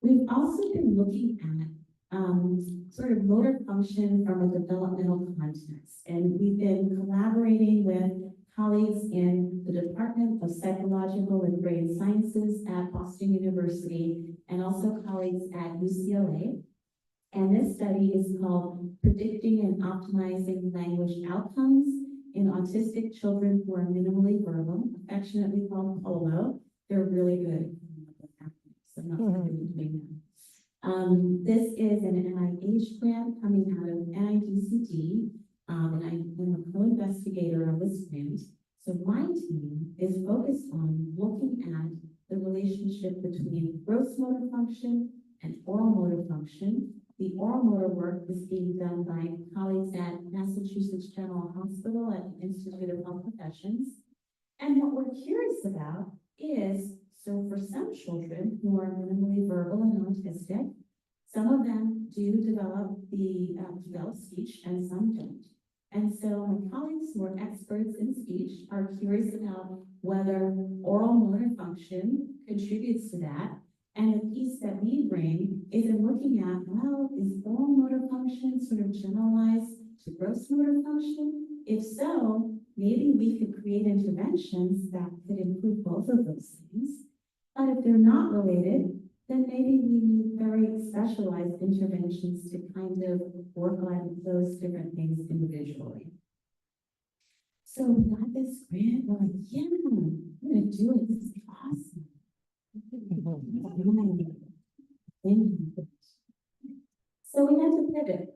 We've also been looking at sort of motor function from a developmental context, and we've been collaborating with colleagues in the Department of Psychological and Brain Sciences at Boston University, and also colleagues at UCLA. And this study is called Predicting and Optimizing Language Outcomes in Autistic Children Who Are Minimally Verbal, affectionately called POLO. They're really good. So I'm not going to do doing that. This is an NIH grant coming out of NIDCD, and I am a co-investigator of this grant. So my team is focused on looking at the relationship between gross motor function and oral motor function. The oral motor work is being done by colleagues at Massachusetts General Hospital at the Institute of Health Professions. And what we're curious about is, so for some children who are minimally verbal and autistic, some of them do develop speech and some don't. And so my colleagues who are experts in speech are curious about whether oral motor function contributes to that. And the piece that we bring is in looking at, well, is oral motor function sort of generalized to gross motor function? If so, maybe we could create interventions that could improve both of those things. But if they're not related, then maybe we need very specialized interventions to kind of work on those different things individually. So we got this grant, we're like, yeah, we're gonna do it, this is awesome. So we had to pivot.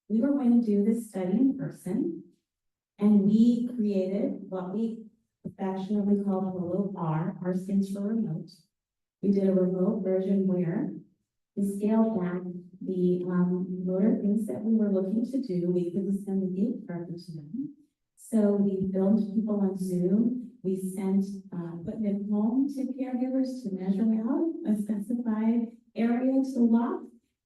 We were going to do this study in person, and we created what we affectionately call POLO R. R stands for remote. We did a remote version where we scaled back the motor things that we were looking to do. We couldn't send the gate carpet to them. So we filmed people on Zoom. We sent equipment home to caregivers to measure out a specified area to lock.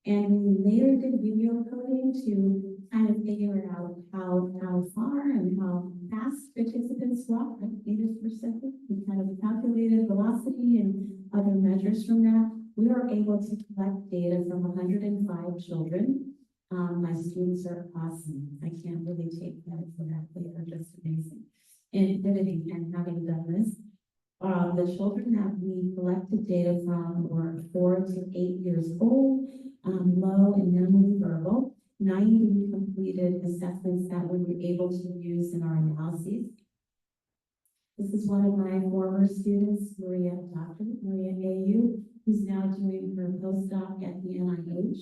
And we later did video coding to kind of figure out how far and how fast participants walk, like meters per second. We kind of calculated velocity and other measures from that. We were able to collect data from 105 children. My students are awesome. I can't really take credit for that. They are just amazing. In pivoting and having done this, the children that we collected data from were 4 to 8 years old, low and minimally verbal. 90 completed assessments that we were able to use in our analyses. This is one of my former students, Dr. Maria AU, who's now doing her postdoc at the NIH.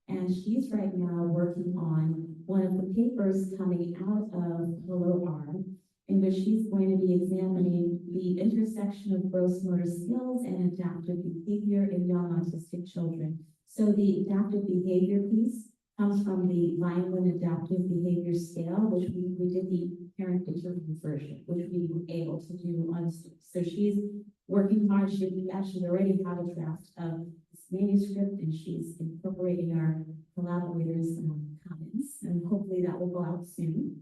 And she's right now working on one of the papers coming out of POLO R, in which she's going to be examining the intersection of gross motor skills and adaptive behavior in young autistic children. So the adaptive behavior piece comes from the Vineland Adaptive Behavior Scale, which we did the parent interview version, which we were able to do on Zoom. So she's working hard. We actually already have a draft of this manuscript, and she's incorporating our collaborators' comments, and hopefully that will go out soon.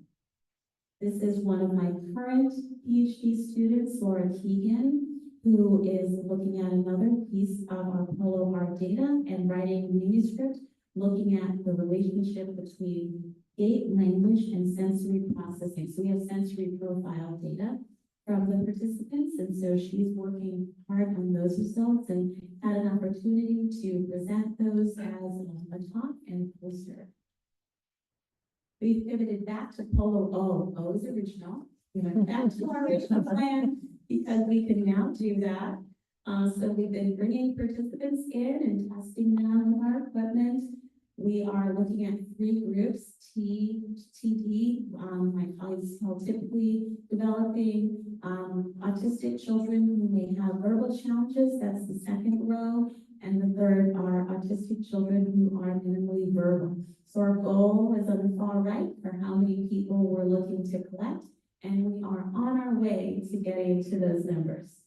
This is one of my current PhD students, Laura Keegan, who is looking at another piece of our POLO R data and writing a manuscript looking at the relationship between gait, language, and sensory processing. So we have sensory profile data. from the participants. And so she's working hard on those results and had an opportunity to present those as a talk and poster. We pivoted back to Polo O. O is original. We went back to our original plan because we could now do that. So we've been bringing participants in and testing them with our equipment. We are looking at 3 groups, TD, my colleagues call typically developing, autistic children who may have verbal challenges, that's the second row, and the third are autistic children who are minimally verbal. So our goal is on the far right for how many people we're looking to collect, and we are on our way to getting to those numbers.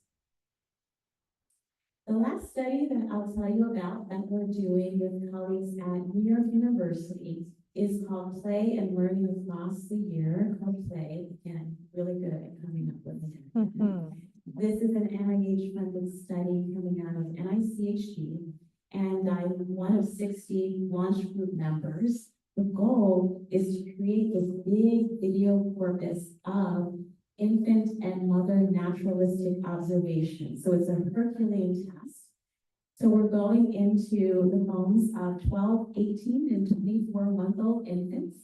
The last study that I'll tell you about that we're doing with colleagues at New York University is called Play and Learning Across the Year, called Play. Again, really good at coming up with it. This is an NIH-funded study coming out of NICHD, and I'm one of 60 launch group members. The goal is to create this big video corpus of infant and mother naturalistic observation. So it's a Herculean task. So we're going into the homes of 12, 18, and 24-month-old infants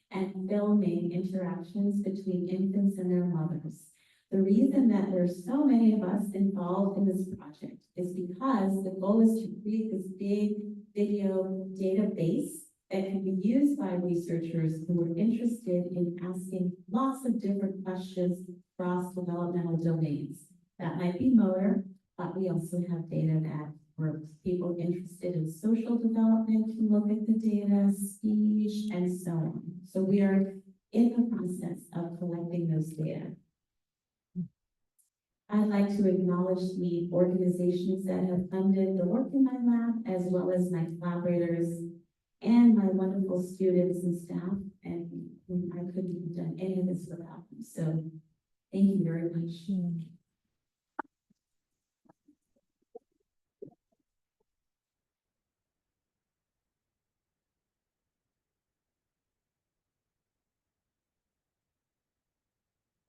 and filming interactions between infants and their mothers. The reason that there's so many of us involved in this project is because the goal is to create this big video database that can be used by researchers who are interested in asking lots of different questions across developmental domains. That might be motor, but we also have data that where people interested in social development can look at the data, speech, and so on. So we are in the process of collecting those data. I'd like to acknowledge the organizations that have funded the work in my lab, as well as my collaborators and my wonderful students and staff, and I couldn't have done any of this without them. So thank you very much.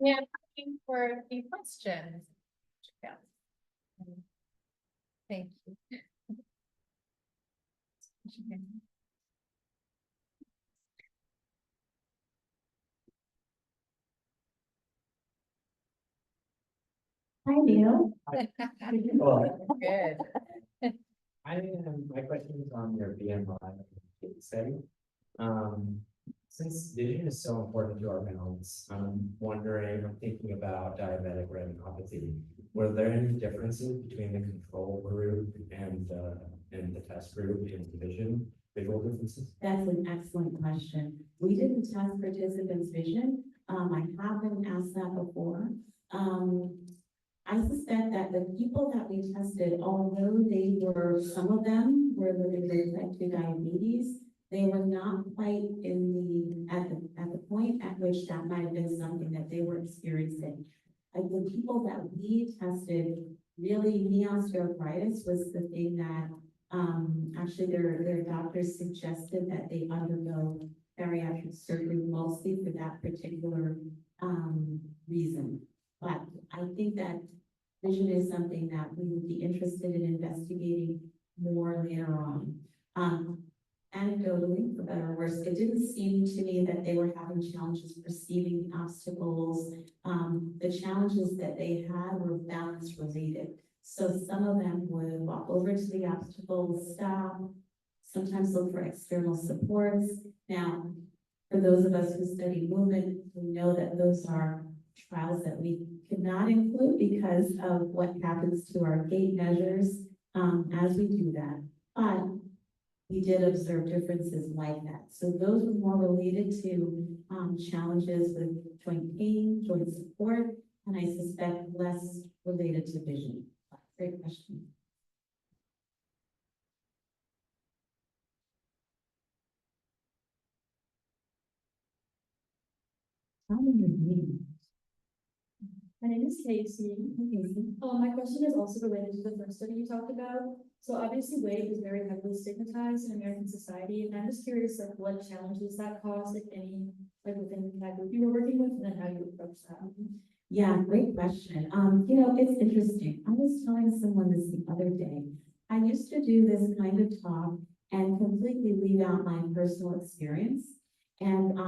Yeah, looking for a few questions. Yeah. Thank you. Hi, Neil. Good. My question is on your BMI study. Since vision is so important to our balance, I'm thinking about diabetic retinopathy. Were there any differences between the control group and the test group in visual differences? That's an excellent question. We didn't test participants' vision. I have been asked that before. I suspect that the people that we tested, although some of them were living with type 2 diabetes, they were not quite at the point at which that might have been something that they were experiencing. The people that we tested, really knee osteoarthritis was the thing that actually their doctors suggested that they undergo bariatric surgery mostly for that particular reason. But I think that vision is something that we would be interested in investigating more later on. Anecdotally, for better or worse, it didn't seem to me that they were having challenges perceiving obstacles. The challenges that they had were balance related. So some of them would walk over to the obstacle, stop, sometimes look for external supports. Now, for those of us who study movement, we know that those are trials that we could not include because of what happens to our gait measures as we do that. But we did observe differences like that. So those were more related to challenges with joint pain, joint support, and I suspect less related to vision. Great question. My name is Casey. My question is also related to the first study you talked about. So obviously weight is very heavily stigmatized in American society. And I'm just curious like what challenges that caused, if any, like within that group you were working with and then how you approach that. Yeah, great question. It's interesting. I was telling someone this the other day. I used to do this kind of talk and completely leave out my personal experience. And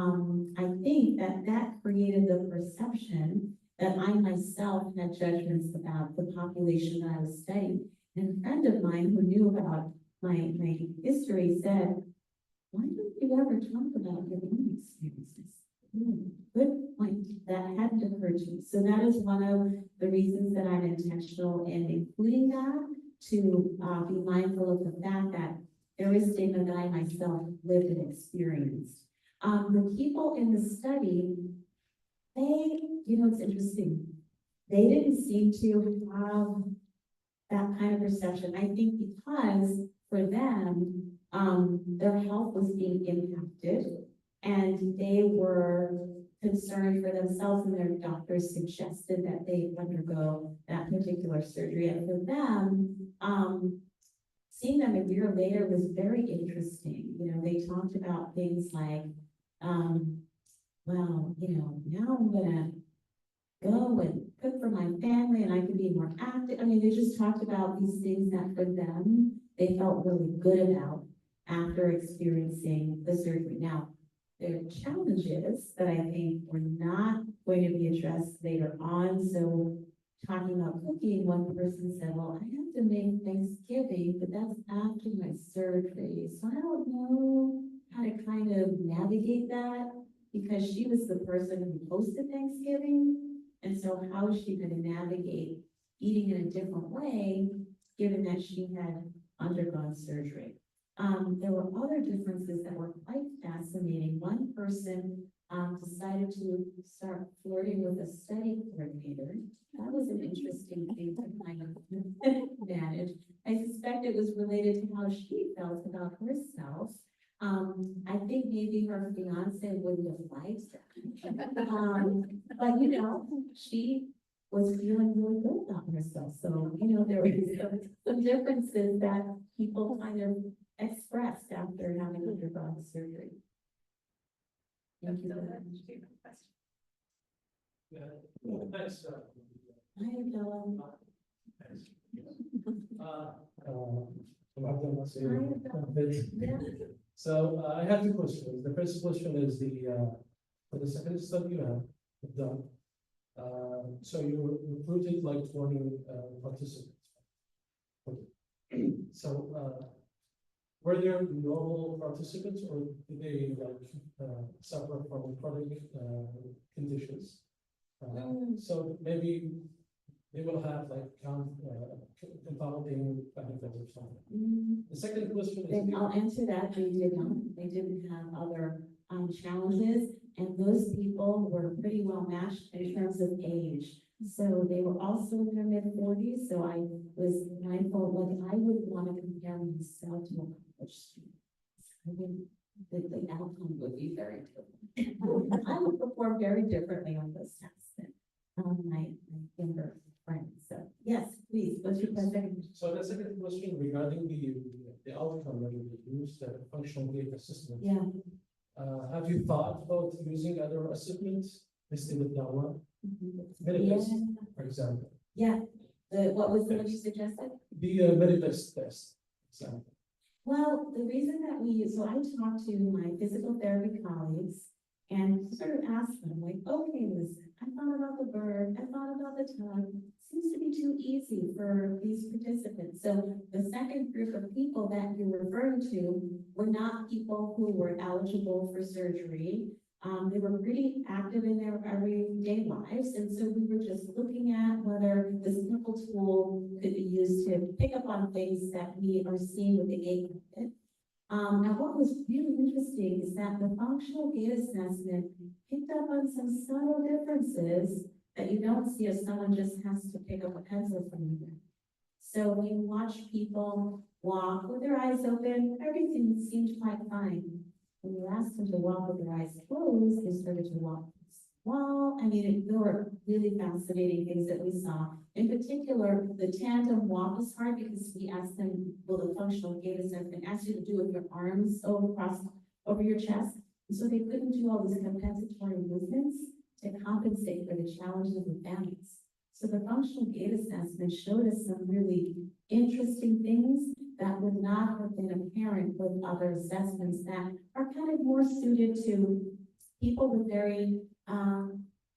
I think that that created the perception that I myself had judgments about the population that I was studying. And a friend of mine who knew about my history said, why don't you ever talk about your own experiences? Good point. That hadn't occurred to me. So that is one of the reasons that I'm intentional in including that, to be mindful of the fact that there is stigma that I myself lived and experienced. The people in the study, it's interesting. They didn't seem to have that kind of perception. I think because for them, their health was being impacted and they were concerned for themselves, and their doctors suggested that they undergo that particular surgery. And for them, seeing them a year later was very interesting. They talked about things like, well, now I'm gonna go and cook for my family and I can be more active. I mean, they just talked about these things that for them, they felt really good about after experiencing the surgery. Now, there are challenges that I think were not going to be addressed later on. So talking about cooking, one person said, well, I have to make Thanksgiving, but that's after my surgery. So I don't know how to kind of navigate that, because she was the person who hosted Thanksgiving. And so how is she going to navigate eating in a different way, given that she had undergone surgery? There were other differences that were quite fascinating. One person decided to start flirting with a study coordinator. That was an interesting thing to kind of manage. I suspect it was related to how she felt about herself. I think maybe her fiance wouldn't have liked that. But she was feeling really good about herself. So, there were some differences that people kind of expressed after having undergone the surgery. Thank you very much. Thanks. Hi, Bella. So I have two questions. The first question is for the second study you have done. So you recruited like 20 participants. Okay. So were there normal participants, or did they suffer from chronic conditions? So maybe they will have like confounding benefits or something. The second question is. I'll answer that. They did not. They didn't have other challenges, and those people were pretty well matched in terms of age. So they were also in their mid-40s. So I was mindful, like I would want to compare myself to a college student. I think the outcome would be very different. I would perform very differently on those tests than my younger friends. So yes, please. What's your question? So the second question regarding the outcome that you use, the functional gait assessment. Yeah. Have you thought about using other assessments instead of that one? Yeah. For example. Yeah. What was the one you suggested? The Medibus test example. Well, the reason that so I talked to my physical therapy colleagues and sort of asked them, like, okay, listen, I thought about the bird, I thought about the tongue. Seems to be too easy for these participants. So the second group of people that you're referring to were not people who were eligible for surgery. They were pretty active in their everyday lives. And so we were just looking at whether this simple tool could be used to pick up on things that we are seeing with the gait method. And what was really interesting is that the functional gait assessment picked up on some subtle differences that you don't see if someone just has to pick up a pencil from you. So when you watch people walk with their eyes open, everything seemed quite fine. When you asked them to walk with their eyes closed, they started to walk. Well, I mean, there were really fascinating things that we saw. In particular, the tandem walk was hard because we asked them, will the functional gait assessment ask you to do with your arms over your chest? And so they couldn't do all these compensatory movements to compensate for the challenges of families. So the functional gait assessment showed us some really interesting things that would not have been apparent with other assessments that are kind of more suited to people with very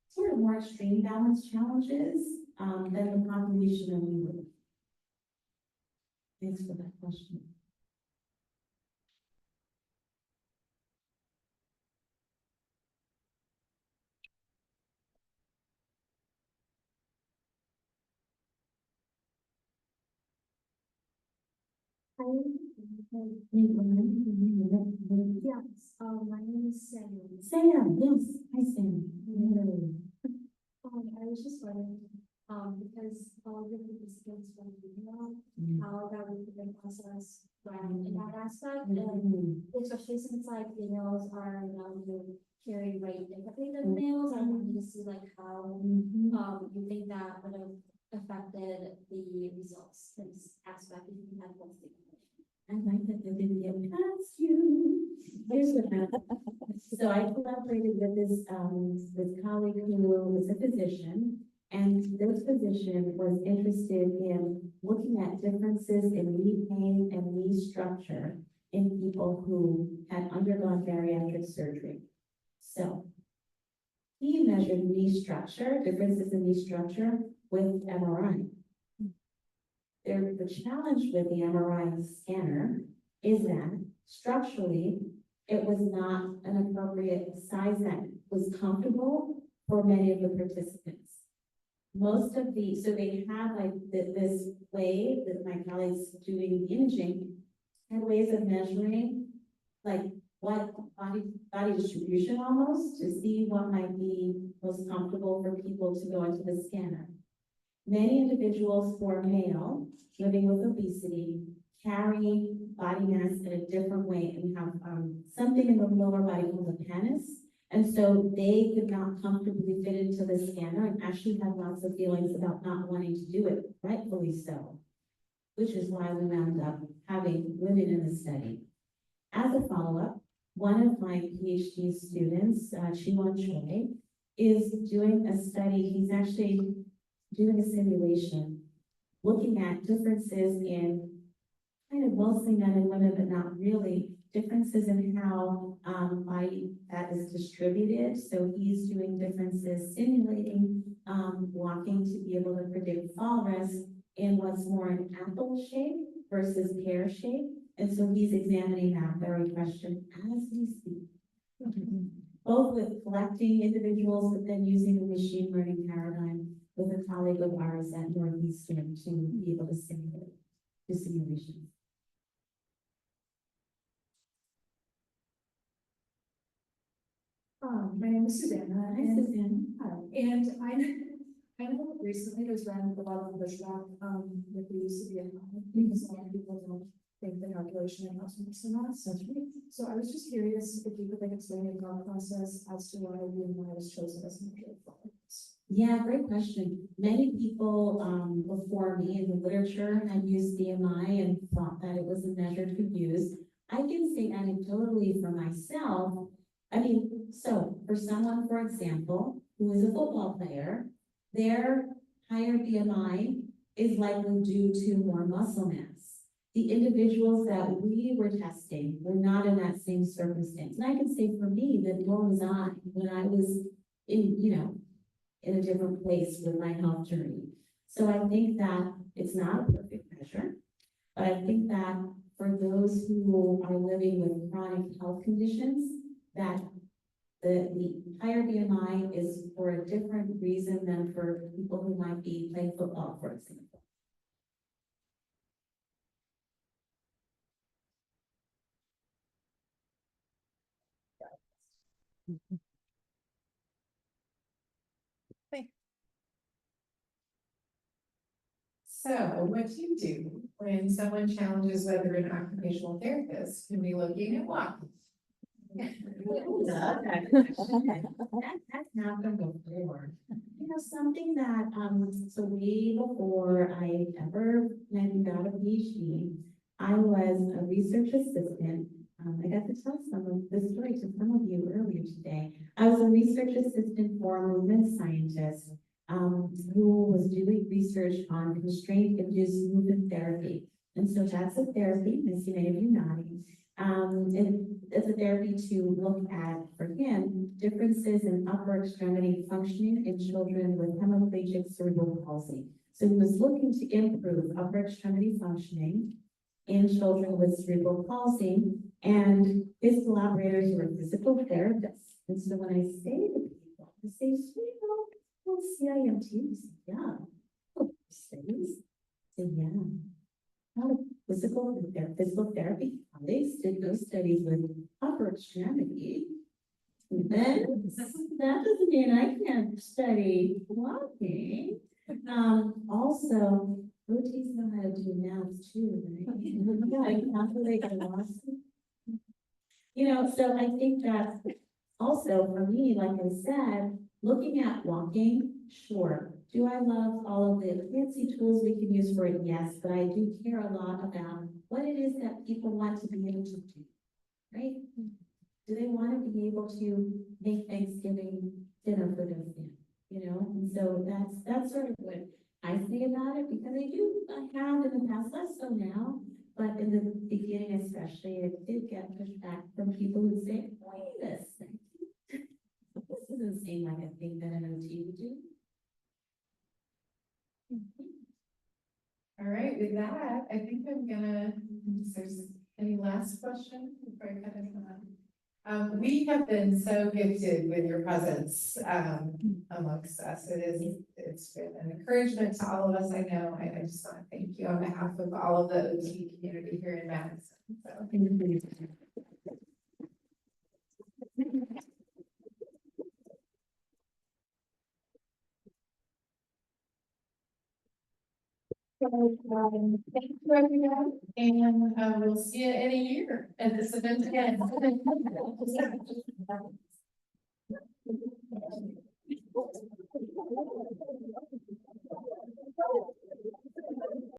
sort of more extreme balance challenges than the population that we were. Thanks for that question. Yes, my name is Sam. Sam, yes, hi Sam. I was just wondering, because all of the participants from email, how that would be the process when in that aspect, and especially since like females are known to carry weight differently than males, I wanted to see like how, you think that would have affected the results, this aspect, if you had both the I like that they didn't get past you. Here's what happened. So I collaborated with this colleague who was a physician, and this physician was interested in looking at differences in knee pain and knee structure in people who had undergone bariatric surgery. So he measured knee structure, differences in knee structure with MRI. The challenge with the MRI scanner is that structurally, it was not an appropriate size that was comfortable for many of the participants. Most of so they had like this way that my colleagues doing the imaging had ways of measuring like what body distribution almost to see what might be most comfortable for people to go into the scanner. Many individuals who are male, living with obesity, carry body mass in a different way and have something in the lower body called a penis. And so they could not comfortably fit into the scanner and actually have lots of feelings about not wanting to do it, rightfully so, which is why we wound up having women in the study. As a follow-up, one of my PhD students, Chiwon Choi, is doing a study. He's actually doing a simulation, looking at differences in kind of mostly men and women, but not really, differences in how body fat is distributed. So he's doing differences, simulating walking to be able to predict fall risk in what's more an apple shape versus pear shape. And so he's examining that very question as we speak. Both with collecting individuals, but then using the machine learning paradigm with a colleague of ours at Northeastern to be able to simulate the simulations. My name is Susanna. Hi, Susanna. Hi. And I know recently there's been a lot of pushback with the use of BMI because a lot of people don't think the calculation and helps much in that. So I was just curious if you could like explain your thought process as to why BMI was chosen as a measure of performance. Yeah, great question. Many people before me in the literature had used BMI and thought that it was a measure to use. I can say anecdotally for myself, I mean, so for someone, for example, who is a football player, their higher BMI is likely due to more muscle mass. The individuals that we were testing were not in that same circumstance. And I can say for me that nor was I when I was in a different place with my health journey. So I think that it's not a perfect measure, but I think that for those who are living with chronic health conditions, that the higher BMI is for a different reason than for people who might be playing football, for example. So what do you do when someone challenges whether an occupational therapist can be looking at walking? That's happened before. Something that, so way before I ever got a PhD, I was a research assistant. I got to tell some of this story to some of you earlier today. I was a research assistant 2024 movement scientist who was doing research on constraint-induced movement therapy. And so that's a therapy, I see many of you nodding. It's a therapy to look at, for him, differences in upper extremity functioning in children with hemiplegic cerebral palsy. So he was looking to improve upper extremity functioning in children with cerebral palsy, and his collaborators were physical therapists. And so when I say to people, I say, well, CIMT, they say, yeah. Oh, studies? I say, yeah. How physical therapy colleagues did those studies with upper extremity. Then that doesn't mean I can't study walking. Also, OTs know how to do math too, right? Yeah, calculate velocity. You know, so I think that also for me, like I said, looking at walking, sure. Do I love all of the fancy tools we can use for it? Yes, but I do care a lot about what it is that people want to be able to do, right? Do they want to be able to make Thanksgiving dinner for their family, you know? And so that's sort of what I say about it, because I have in the past, less so now, but in the beginning especially, it did get pushback from people who say, wait a second, this doesn't seem like a thing that an OT would do. All right, with that, I think I'm gonna, if there's any last question before I cut it on. We have been so gifted with your presence amongst us. It's been an encouragement to all of us. I know. I just want to thank you on behalf of all of the OT community here in Madison. So thank you. So, thank you, everyone, and we'll see you in a year at this event again.